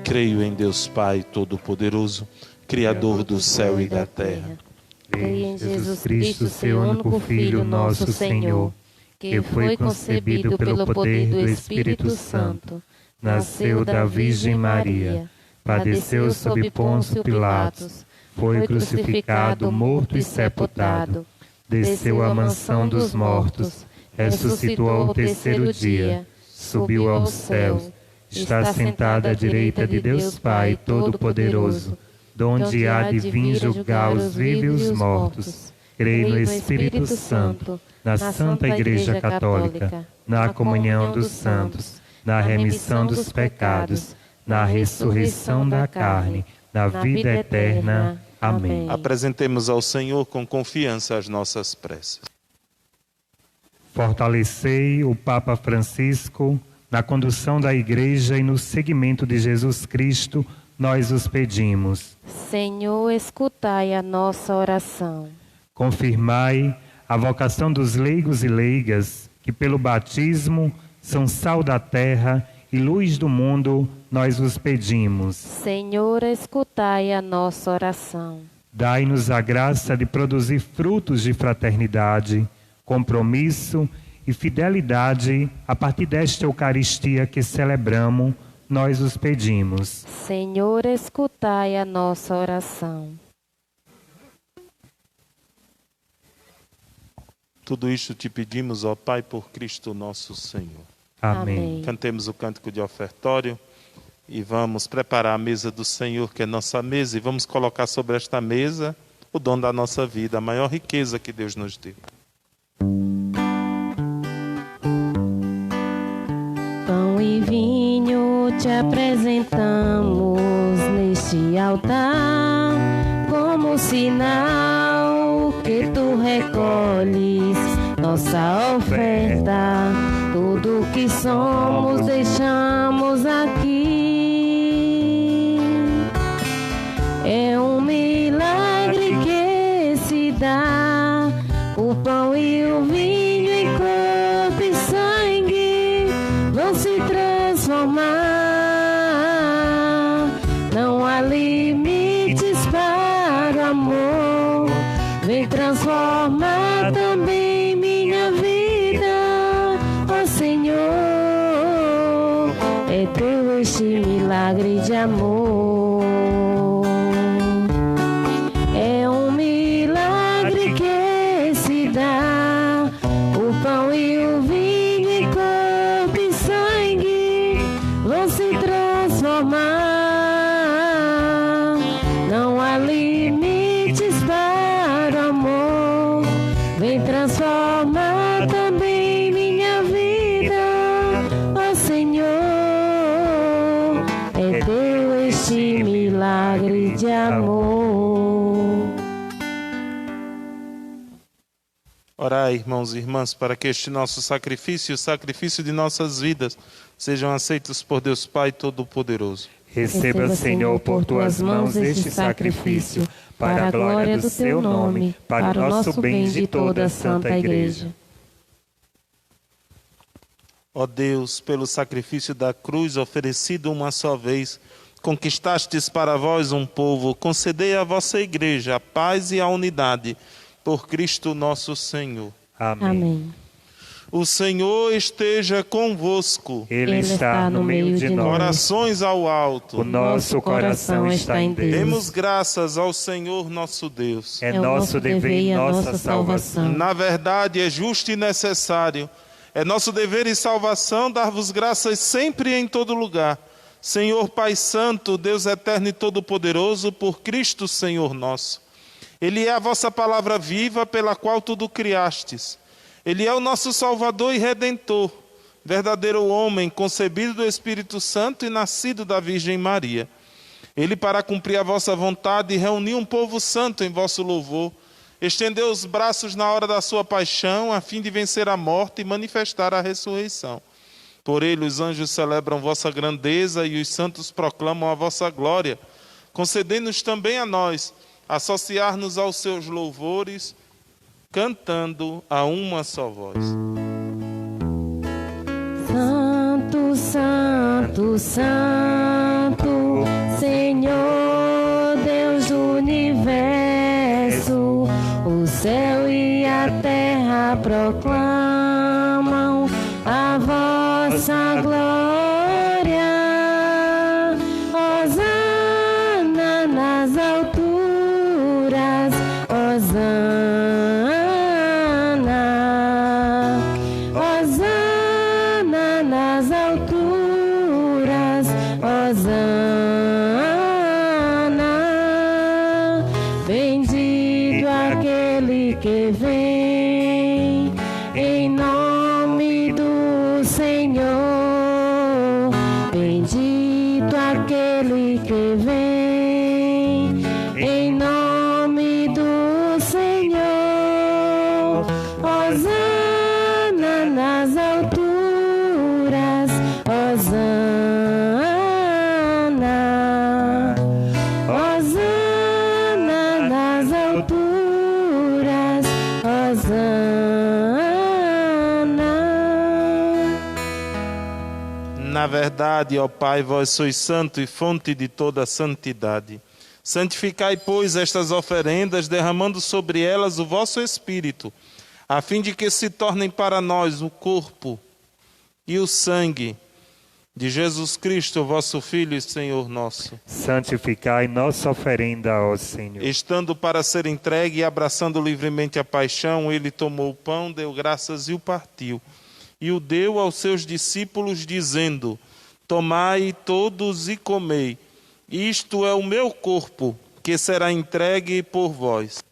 Creio em Deus Pai Todo-Poderoso, Criador do céu e da terra. Creio em Jesus Cristo, seu único Filho, nosso Senhor, que foi concebido pelo poder do Espírito Santo, nasceu da Virgem Maria, padeceu sob Pôncio Pilatos, foi crucificado, morto e sepultado, desceu à mansão dos mortos, ressuscitou ao terceiro dia, subiu aos céus, está sentado à direita de Deus Pai Todo-Poderoso, donde há de vir julgar os vivos e os mortos. Creio no Espírito Santo, na Santa Igreja Católica, na comunhão dos santos, na remissão dos pecados, na ressurreição da carne, na vida eterna. Amém. Apresentemos ao Senhor com confiança as nossas preces. Fortalecei o Papa Francisco na condução da Igreja e no seguimento de Jesus Cristo, nós os pedimos. Senhor, escutai a nossa oração. Confirmai a vocação dos leigos e leigas, que pelo batismo são sal da terra e luz do mundo, nós os pedimos. Senhor, escutai a nossa oração. Dai-nos a graça de produzir frutos de fraternidade, compromisso e fidelidade a partir desta Eucaristia que celebramos, nós os pedimos. Senhor, escutai a nossa oração. Tudo isto te pedimos, ó Pai, por Cristo nosso Senhor. Amém. Cantemos o cântico de ofertório e vamos preparar a mesa do Senhor, que é nossa mesa, e vamos colocar sobre esta mesa o dom da nossa vida, a maior riqueza que Deus nos deu. Pão e vinho te apresentamos neste altar, como sinal que tu recolhes nossa oferta. Tudo que somos deixamos aqui. É um milagre que se dá, o pão e o vinho em corpo e sangue vão se transformar. Não há limites para o amor, vem transformar também minha vida, ó Senhor. É teu este milagre de amor. É um milagre que se dá, o pão e o vinho em corpo e sangue vão se transformar. Não há limites para o amor, vem transformar também minha vida, ó Senhor. É teu este milagre de amor. Orai, irmãos e irmãs, para que este nosso sacrifício e o sacrifício de nossas vidas sejam aceitos por Deus Pai Todo-Poderoso. Receba, Senhor, por tuas mãos este sacrifício, para a glória do teu nome, para o nosso bem de toda a Santa Igreja. Ó Deus, pelo sacrifício da cruz oferecido uma só vez, conquistastes para vós um povo, concedei à vossa Igreja a paz e a unidade, por Cristo nosso Senhor. Amém. Amém. O Senhor esteja convosco. Ele está no meio de nós. Corações ao alto. O nosso coração está em Deus. Demos graças ao Senhor nosso Deus. É nosso dever e nossa salvação. Na verdade, é justo e necessário. É nosso dever e salvação dar-vos graças sempre e em todo lugar. Senhor Pai Santo, Deus eterno e todo-poderoso, por Cristo Senhor nosso. Ele é a vossa palavra viva, pela qual tudo criastes. Ele é o nosso Salvador e Redentor, verdadeiro homem, concebido do Espírito Santo e nascido da Virgem Maria. Ele, para cumprir a vossa vontade, reuniu um povo santo em vosso louvor, estendeu os braços na hora da sua paixão, a fim de vencer a morte e manifestar a ressurreição. Por ele os anjos celebram vossa grandeza e os santos proclamam a vossa glória. Concedei-nos também a nós associar-nos aos seus louvores, cantando a uma só voz. Santo, Santo, Santo, Senhor Deus do universo, o céu e a terra proclamam a vossa glória. Hosana nas alturas, Hosana, Hosana nas alturas, Hosana. Bendito aquele que vem em nome do Senhor. Bendito aquele que vem em nome do Senhor. Hosana nas alturas, Hosana, Hosana nas alturas, Hosana. Na verdade, ó Pai, vós sois santo e fonte de toda santidade. Santificai, pois, estas oferendas, derramando sobre elas o vosso Espírito, a fim de que se tornem para nós o corpo e o sangue de Jesus Cristo, vosso Filho e Senhor nosso, santificai nossa oferenda, ó Senhor. estando para ser entregue e abraçando livremente a paixão, ele tomou o pão, deu graças e o partiu, e o deu aos seus discípulos, dizendo: tomai todos e comei, isto é o meu corpo, que será entregue por vós.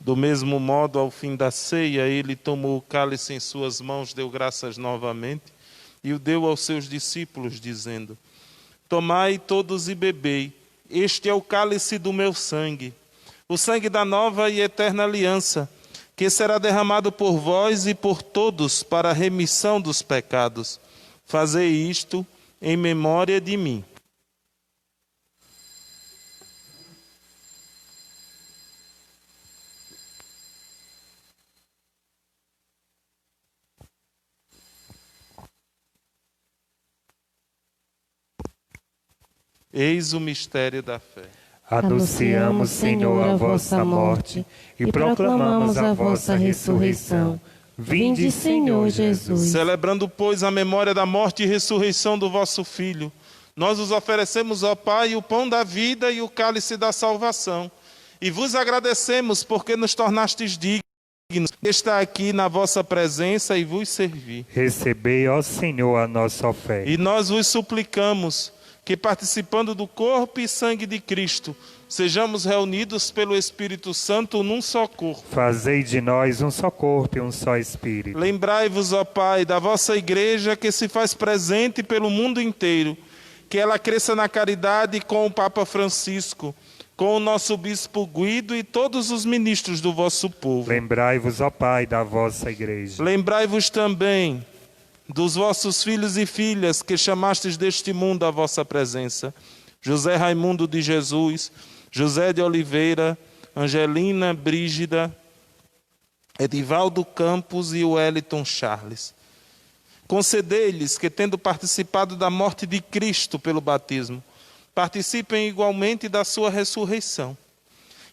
Do mesmo modo, ao fim da ceia, ele tomou o cálice em suas mãos, deu graças novamente e o deu aos seus discípulos, dizendo: tomai todos e bebei, este é o cálice do meu sangue, o sangue da nova e eterna aliança, que será derramado por vós e por todos para a remissão dos pecados. Fazei isto em memória de mim. Eis o mistério da fé. Anunciamos, Senhor, a vossa morte e proclamamos a vossa ressurreição. Vinde, Senhor Jesus. Celebrando, pois, a memória da morte e ressurreição do vosso Filho, nós os oferecemos, ó Pai, o pão da vida e o cálice da salvação. E vos agradecemos porque nos tornastes dignos de estar aqui na vossa presença e vos servir. Recebei, ó Senhor, a nossa oferta. E nós vos suplicamos que, participando do corpo e sangue de Cristo, sejamos reunidos pelo Espírito Santo num só corpo. Fazei de nós um só corpo e um só Espírito. Lembrai-vos, ó Pai, da vossa igreja que se faz presente pelo mundo inteiro, que ela cresça na caridade com o Papa Francisco, com o nosso Bispo Guido e todos os ministros do vosso povo. Lembrai-vos, ó Pai, da vossa igreja. Lembrai-vos também dos vossos filhos e filhas que chamastes deste mundo à vossa presença. José Raimundo de Jesus, José de Oliveira, Angelina Brígida, Edivaldo Campos e Wellington Charles. Concedei-lhes que, tendo participado da morte de Cristo pelo batismo, participem igualmente da sua ressurreição.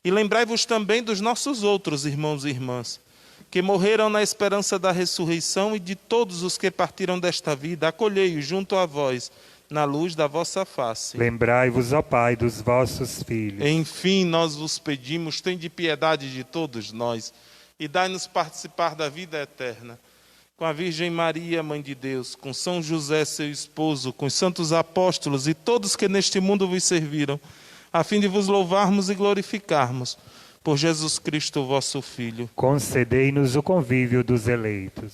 E lembrai-vos também dos nossos outros irmãos e irmãs, que morreram na esperança da ressurreição, e de todos os que partiram desta vida, acolhei-os junto a vós, na luz da vossa face. Lembrai-vos, ó Pai, dos vossos filhos. Enfim, nós vos pedimos, tende piedade de todos nós, e dai-nos participar da vida eterna. Com a Virgem Maria, Mãe de Deus, com São José, seu esposo, com os santos apóstolos e todos que neste mundo vos serviram, a fim de vos louvarmos e glorificarmos, por Jesus Cristo, vosso Filho. Concedei-nos o convívio dos eleitos.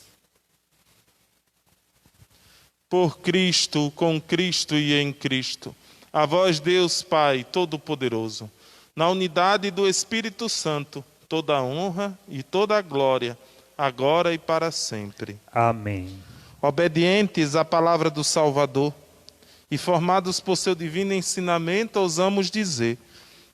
Por Cristo, com Cristo e em Cristo, a vós, Deus Pai Todo-Poderoso, na unidade do Espírito Santo, toda a honra e toda a glória, agora e para sempre. Amém. Obedientes à palavra do Salvador e formados por seu divino ensinamento, ousamos dizer: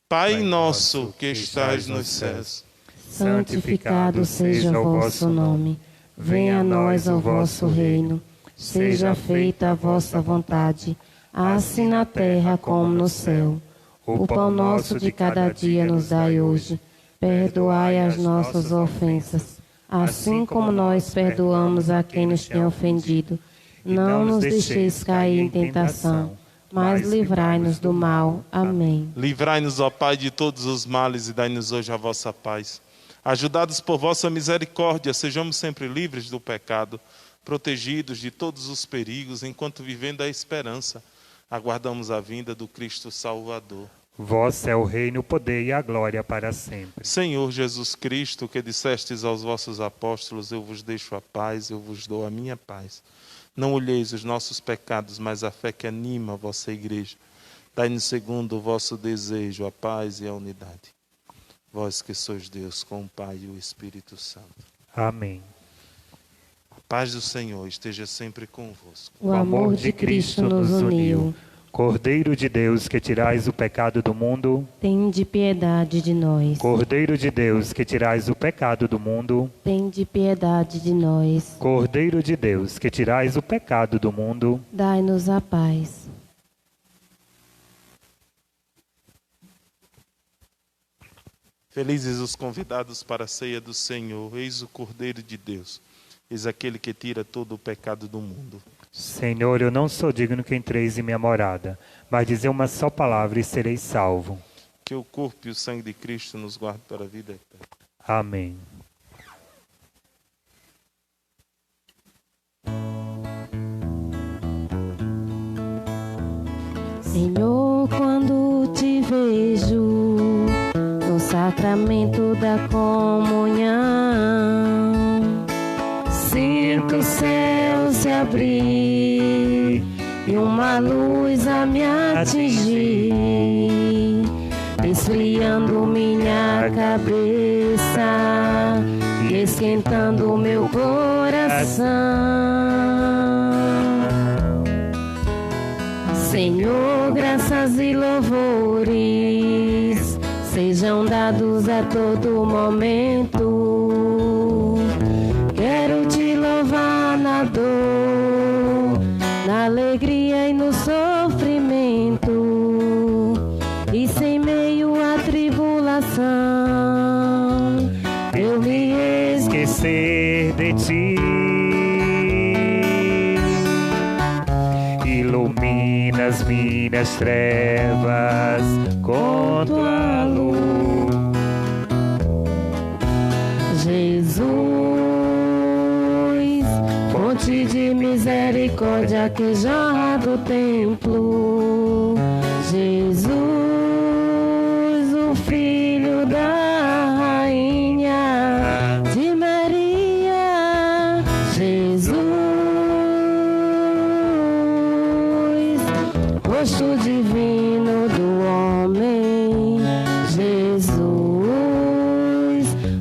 Pai nosso que estais nos céus, santificado seja o vosso nome. Venha a nós o vosso reino. Seja feita a vossa vontade, assim na terra como no céu. O pão nosso de cada dia nos dai hoje. Perdoai as nossas ofensas, assim como nós perdoamos a quem nos tem ofendido. Não nos deixeis cair em tentação, mas livrai-nos do mal. Amém. Livrai-nos, ó Pai, de todos os males e dai-nos hoje a vossa paz. Ajudados por vossa misericórdia, sejamos sempre livres do pecado, protegidos de todos os perigos, enquanto vivendo a esperança, aguardamos a vinda do Cristo Salvador. Vosso é o reino, o poder e a glória para sempre. Senhor Jesus Cristo, que dissestes aos vossos apóstolos: eu vos deixo a paz, eu vos dou a minha paz. Não olheis os nossos pecados, mas a fé que anima a vossa igreja. Dai-nos segundo o vosso desejo a paz e a unidade. Vós que sois Deus, com o Pai e o Espírito Santo. Amém. A paz do Senhor esteja sempre convosco. O amor de Cristo nos uniu. Cordeiro de Deus, que tirais o pecado do mundo, Tende piedade de nós. Cordeiro de Deus, que tirais o pecado do mundo, Tende piedade de nós. Cordeiro de Deus, que tirais o pecado do mundo, Dai-nos a paz. Felizes os convidados para a ceia do Senhor. Eis o Cordeiro de Deus. Eis aquele que tira todo o pecado do mundo. Senhor, eu não sou digno que entreis em minha morada, mas dizer uma só palavra e serei salvo. Que o corpo e o sangue de Cristo nos guarde para a vida eterna. Amém. Senhor, quando te vejo no sacramento da comunhão, sinto o céu se abrir e uma luz a me atingir, esfriando minha cabeça e esquentando meu coração. Senhor, graças e louvores sejam dados a todo momento. Quero te louvar na dor, na alegria e no sofrimento, e sem meio à tribulação, eu me Esquecer de ti, ilumina as minhas trevas com tua luz. Jesus, fonte de misericórdia que jorra do templo. Jesus, o filho da rainha de Maria. Jesus, rosto divino do homem. Jesus,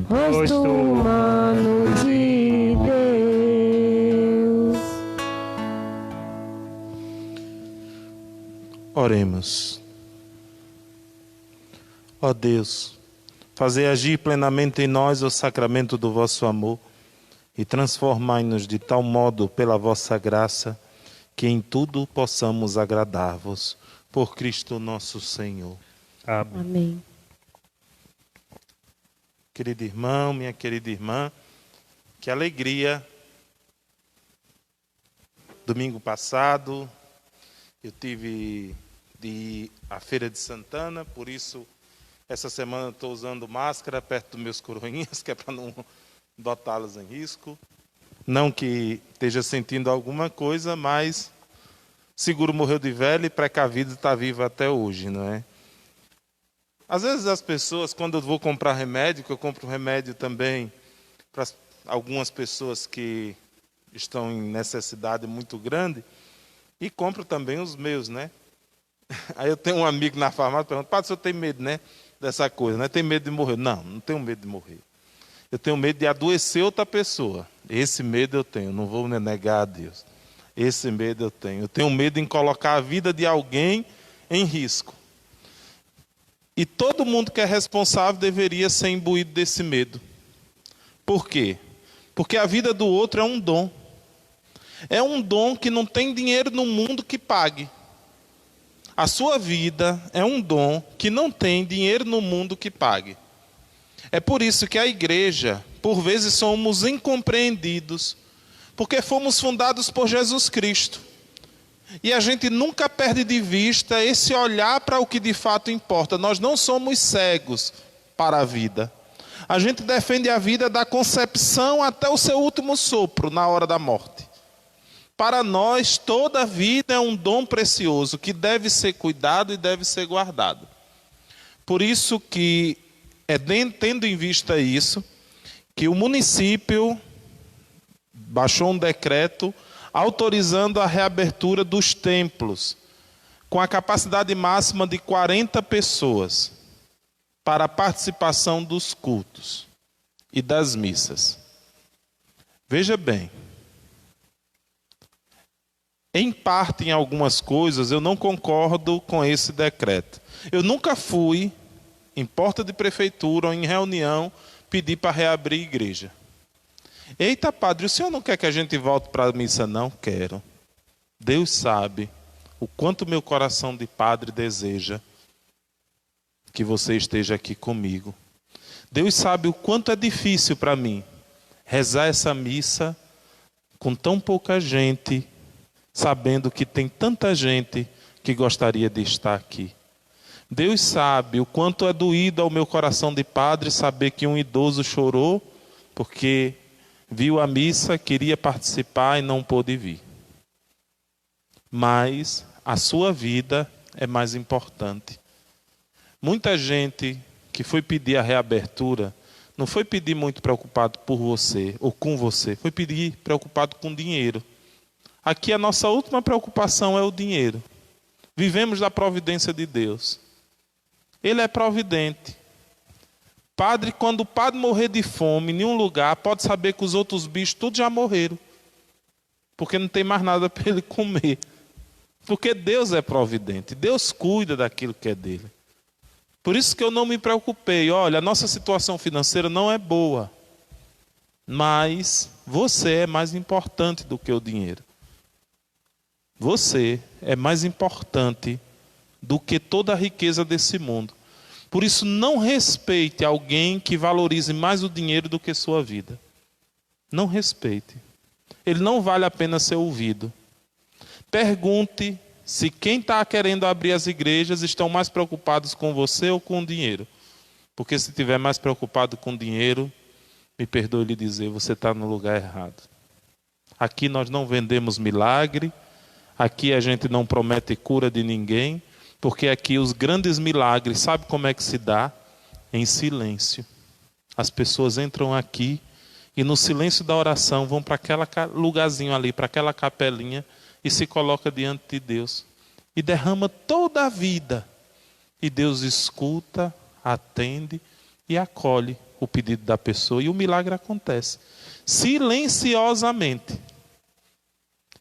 rosto humano de Deus. Oremos. Ó Deus, fazei agir plenamente em nós o sacramento do vosso amor e transformai-nos de tal modo pela vossa graça que em tudo possamos agradar-vos. Por Cristo nosso Senhor. Amém. Amém. Querido irmão, minha querida irmã, que alegria. Domingo passado eu tive de ir à Feira de Santana, por isso essa semana estou usando máscara perto dos meus coroinhas, que é para não botá-los em risco. Não que esteja sentindo alguma coisa, mas seguro morreu de velho e precavido está vivo até hoje, não é? Às vezes as pessoas, quando eu vou comprar remédio, que eu compro remédio também para algumas pessoas que estão em necessidade muito grande, e compro também os meus, né? Aí eu tenho um amigo na farmácia que pergunta: padre, o senhor tem medo, né, dessa coisa, né? Tem medo de morrer? Não, não tenho medo de morrer. Eu tenho medo de adoecer outra pessoa. Esse medo eu tenho, não vou negar a Deus. Esse medo eu tenho. Eu tenho medo em colocar a vida de alguém em risco. E todo mundo que é responsável deveria ser imbuído desse medo. Por quê? Porque a vida do outro é um dom. É um dom que não tem dinheiro no mundo que pague. A sua vida é um dom que não tem dinheiro no mundo que pague. É por isso que a igreja, por vezes, somos incompreendidos, porque fomos fundados por Jesus Cristo. E a gente nunca perde de vista esse olhar para o que de fato importa. Nós não somos cegos para a vida. A gente defende a vida da concepção até o seu último sopro, na hora da morte. Para nós, toda a vida é um dom precioso que deve ser cuidado e deve ser guardado. Por isso que, tendo em vista isso, que o município baixou um decreto autorizando a reabertura dos templos, com a capacidade máxima de 40 pessoas, para a participação dos cultos e das missas. Veja bem, em parte, em algumas coisas, eu não concordo com esse decreto. Eu nunca fui em porta de prefeitura ou em reunião pedir para reabrir igreja. Eita, padre, o senhor não quer que a gente volte para a missa? Não quero. Deus sabe o quanto meu coração de padre deseja que você esteja aqui comigo. Deus sabe o quanto é difícil para mim rezar essa missa com tão pouca gente, sabendo que tem tanta gente que gostaria de estar aqui. Deus sabe o quanto é doído ao meu coração de padre saber que um idoso chorou porque viu a missa, queria participar e não pôde vir. Mas a sua vida é mais importante. Muita gente que foi pedir a reabertura não foi pedir muito preocupado por você ou com você, foi pedir preocupado com dinheiro. Aqui a nossa última preocupação é o dinheiro. Vivemos da providência de Deus. Ele é providente. Padre, quando o padre morrer de fome em nenhum lugar, pode saber que os outros bichos todos já morreram. Porque não tem mais nada para ele comer. Porque Deus é providente. Deus cuida daquilo que é dele. Por isso que eu não me preocupei. Olha, a nossa situação financeira não é boa. Mas você é mais importante do que o dinheiro. Você é mais importante do que toda a riqueza desse mundo. Por isso, não respeite alguém que valorize mais o dinheiro do que sua vida. Não respeite. Ele não vale a pena ser ouvido. Pergunte se quem está querendo abrir as igrejas estão mais preocupados com você ou com o dinheiro. Porque se estiver mais preocupado com o dinheiro, me perdoe lhe dizer, você está no lugar errado. Aqui nós não vendemos milagre, aqui a gente não promete cura de ninguém, porque aqui os grandes milagres, sabe como é que se dá? Em silêncio. As pessoas entram aqui e no silêncio da oração vão para aquele lugarzinho ali, para aquela capelinha e se coloca diante de Deus. E derrama toda a vida. E Deus escuta, atende e acolhe o pedido da pessoa e o milagre acontece. Silenciosamente.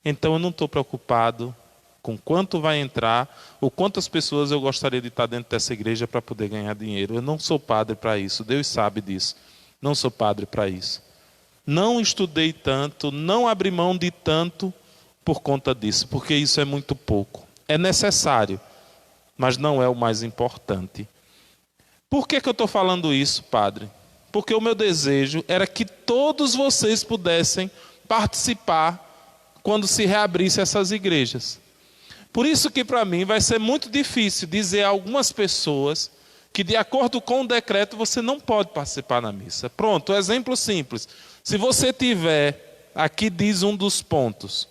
Então eu não estou preocupado com quanto vai entrar, ou quantas pessoas eu gostaria de estar dentro dessa igreja para poder ganhar dinheiro. Eu não sou padre para isso, Deus sabe disso. Não sou padre para isso. Não estudei tanto, não abri mão de tanto por conta disso, porque isso é muito pouco. É necessário, mas não é o mais importante. Por que eu estou falando isso, padre? Porque o meu desejo era que todos vocês pudessem participar quando se reabrisse essas igrejas. Por isso que para mim vai ser muito difícil dizer a algumas pessoas que de acordo com o decreto você não pode participar na missa. Pronto, exemplo simples. Se você tiver, aqui diz um dos pontos.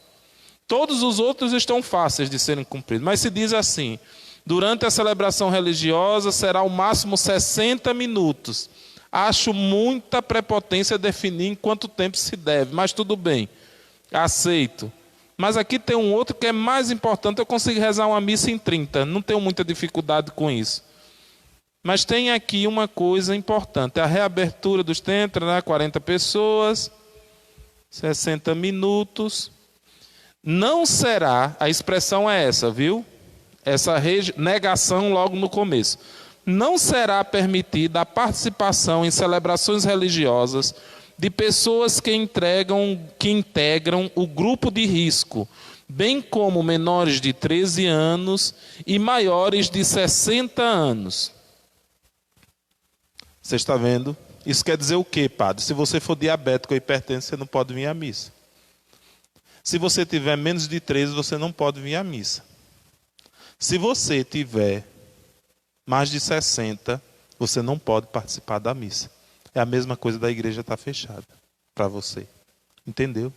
Todos os outros estão fáceis de serem cumpridos. Mas se diz assim, durante a celebração religiosa será ao máximo 60 minutos. Acho muita prepotência definir em quanto tempo se deve, mas tudo bem, aceito. Mas aqui tem um outro que é mais importante, eu consigo rezar uma missa em 30, não tenho muita dificuldade com isso. Mas tem aqui uma coisa importante, a reabertura dos templos, 40 pessoas, 60 minutos. Não será, a expressão é essa, viu? Essa negação logo no começo. Não será permitida a participação em celebrações religiosas de pessoas que integram o grupo de risco, bem como menores de 13 anos e maiores de 60 anos. Você está vendo? Isso quer dizer o quê, padre? Se você for diabético ou hipertenso, você não pode vir à missa. Se você tiver menos de 13, você não pode vir à missa. Se você tiver mais de 60, você não pode participar da missa. É a mesma coisa da igreja estar fechada para você. Entendeu?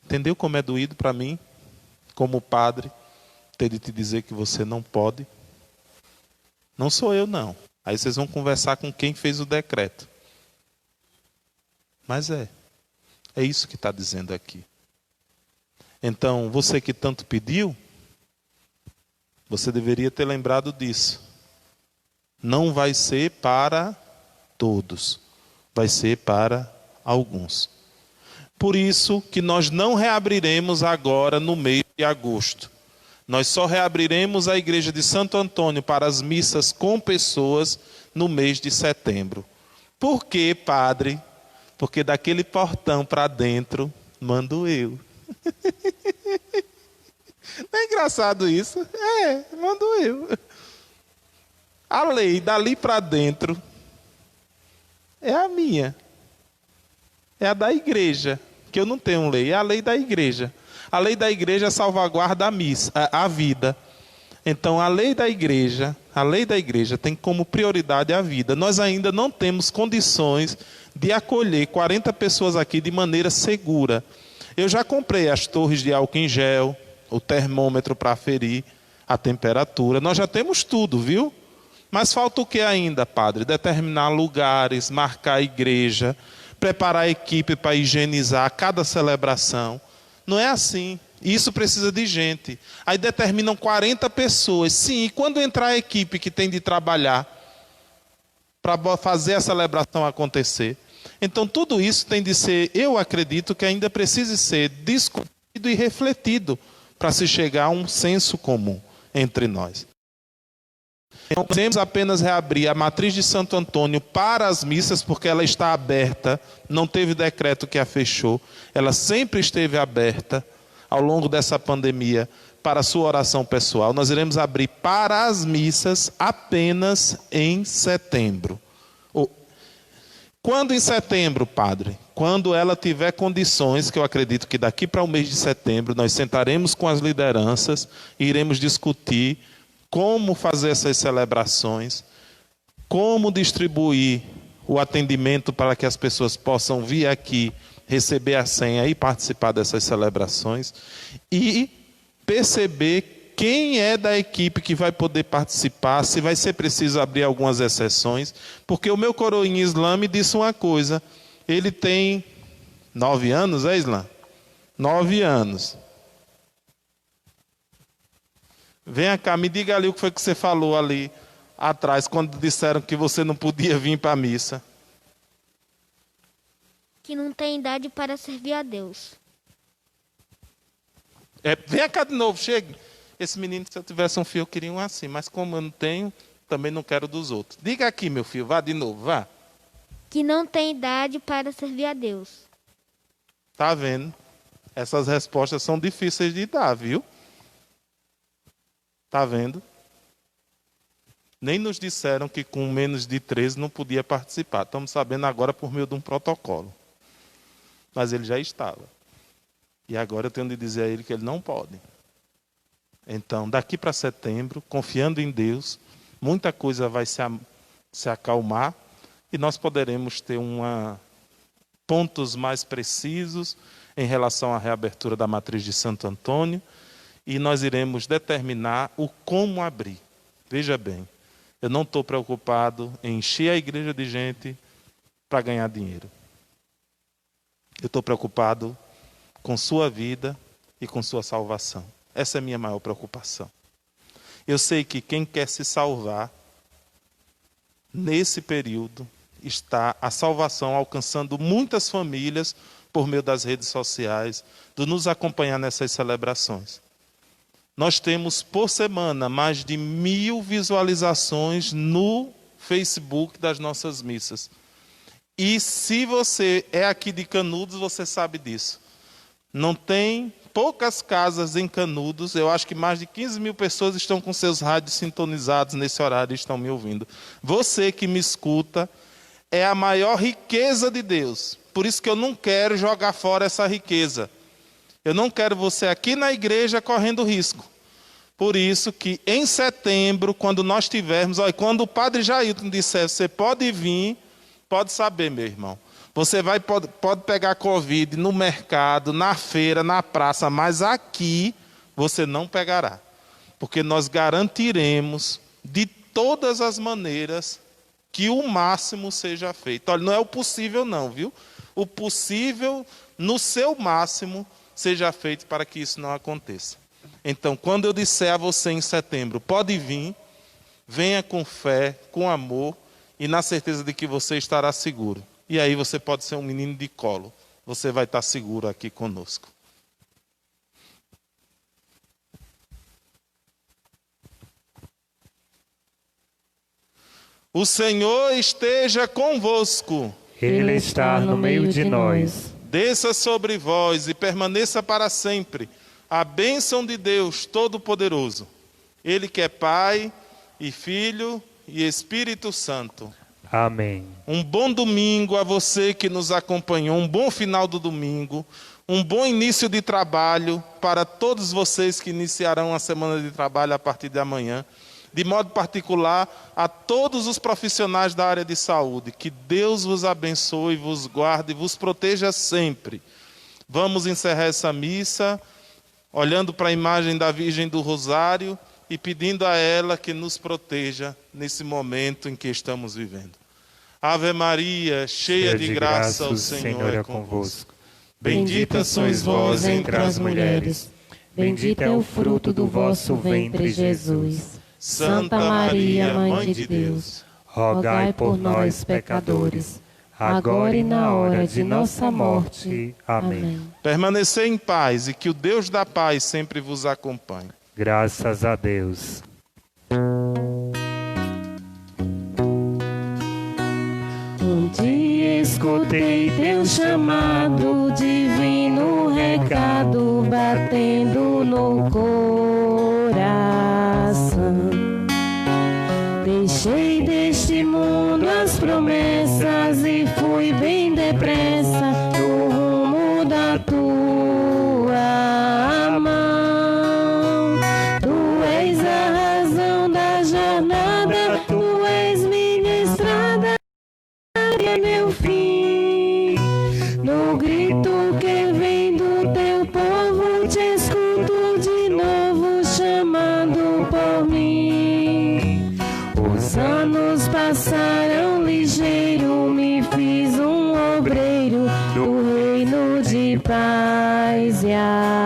Entendeu como é doído para mim, como padre, ter de te dizer que você não pode? Não sou eu, não. Aí vocês vão conversar com quem fez o decreto. Mas é isso que está dizendo aqui. Então, você que tanto pediu, você deveria ter lembrado disso. Não vai ser para todos, vai ser para alguns. Por isso que nós não reabriremos agora no mês de agosto. Nós só reabriremos a igreja de Santo Antônio para as missas com pessoas no mês de setembro. Por quê, padre? Porque daquele portão para dentro mando eu. Não é engraçado isso? Mando eu. A lei dali para dentro é a minha. É a da igreja, que eu não tenho lei, é a lei da igreja. A lei da igreja salvaguarda a vida. Então, a lei da igreja tem como prioridade a vida. Nós ainda não temos condições de acolher 40 pessoas aqui de maneira segura. Eu já comprei as torres de álcool em gel, o termômetro para aferir a temperatura. Nós já temos tudo, viu? Mas falta o que ainda, padre? Determinar lugares, marcar a igreja, preparar a equipe para higienizar cada celebração. Não é assim. Isso precisa de gente. Aí determinam 40 pessoas. Sim, e quando entrar a equipe que tem de trabalhar para fazer a celebração acontecer? Então tudo isso tem de ser, eu acredito que ainda precisa ser discutido e refletido para se chegar a um senso comum entre nós. Não podemos apenas reabrir a matriz de Santo Antônio para as missas, porque ela está aberta, não teve decreto que a fechou, ela sempre esteve aberta ao longo dessa pandemia para a sua oração pessoal. Nós iremos abrir para as missas apenas em setembro. Quando em setembro, padre? Quando ela tiver condições, que eu acredito que daqui para o mês de setembro, nós sentaremos com as lideranças e iremos discutir como fazer essas celebrações, como distribuir o atendimento para que as pessoas possam vir aqui, receber a senha e participar dessas celebrações, e perceber quem é da equipe que vai poder participar, se vai ser preciso abrir algumas exceções, porque o meu coroinha Islã me disse uma coisa, ele tem 9 anos, é Islã? 9 anos. Venha cá, me diga ali o que foi que você falou ali atrás, quando disseram que você não podia vir para a missa. Que não tem idade para servir a Deus. Venha cá de novo, chegue. Esse menino, se eu tivesse um filho, eu queria um assim, mas como eu não tenho, também não quero dos outros. Diga aqui, meu filho, vá de novo, vá. Que não tem idade para servir a Deus. Tá vendo? Essas respostas são difíceis de dar, viu? Tá vendo? Nem nos disseram que com menos de 13 não podia participar. Estamos sabendo agora por meio de um protocolo. Mas ele já estava. E agora eu tenho de dizer a ele que ele não pode. Então, daqui para setembro, confiando em Deus, muita coisa vai se acalmar e nós poderemos ter pontos mais precisos em relação à reabertura da matriz de Santo Antônio e nós iremos determinar o como abrir. Veja bem, eu não estou preocupado em encher a igreja de gente para ganhar dinheiro. Eu estou preocupado com sua vida e com sua salvação. Essa é a minha maior preocupação. Eu sei que quem quer se salvar, nesse período, está a salvação alcançando muitas famílias por meio das redes sociais, de nos acompanhar nessas celebrações. Nós temos por semana mais de 1000 visualizações no Facebook das nossas missas. E se você é aqui de Canudos, você sabe disso. Não tem poucas casas em Canudos, eu acho que mais de 15 mil pessoas estão com seus rádios sintonizados nesse horário e estão me ouvindo. Você que me escuta é a maior riqueza de Deus. Por isso que eu não quero jogar fora essa riqueza. Eu não quero você aqui na igreja correndo risco. Por isso que em setembro, quando nós tivermos, quando o padre Jailton disser, você pode vir, pode saber, meu irmão. Você pode pegar Covid no mercado, na feira, na praça, mas aqui você não pegará. Porque nós garantiremos de todas as maneiras que o máximo seja feito. Olha, não é o possível não, viu? O possível, no seu máximo, seja feito para que isso não aconteça. Então, quando eu disser a você em setembro, pode vir, venha com fé, com amor e na certeza de que você estará seguro. E aí você pode ser um menino de colo. Você vai estar seguro aqui conosco. O Senhor esteja convosco. Ele está no meio de nós. Desça sobre vós e permaneça para sempre a bênção de Deus Todo-Poderoso. Ele que é Pai e Filho e Espírito Santo. Amém. Um bom domingo a você que nos acompanhou, um bom final do domingo, um bom início de trabalho para todos vocês que iniciarão a semana de trabalho a partir de amanhã. De modo particular, a todos os profissionais da área de saúde, que Deus vos abençoe, vos guarde e vos proteja sempre. Vamos encerrar essa missa olhando para a imagem da Virgem do Rosário e pedindo a ela que nos proteja nesse momento em que estamos vivendo. Ave Maria, cheia de graça, o Senhor é convosco. Bendita sois vós entre as mulheres. Bendito é o fruto do vosso ventre, Jesus. Santa Maria, Mãe de Deus, rogai por nós, pecadores, agora e na hora de nossa morte. Amém. Permanecei em paz e que o Deus da paz sempre vos acompanhe. Graças a Deus. Um dia escutei teu chamado, divino recado batendo no coração. Deixei deste mundo as promessas e fui bem depressa no rumo da tua mão. Tu és a razão da jornada, tu és minha estrada e meu fim. No grito que vem do teu povo, te escuto de novo chamando por mim. Os anos passaram ligeiro, me fiz um obreiro do reino de paz e amor.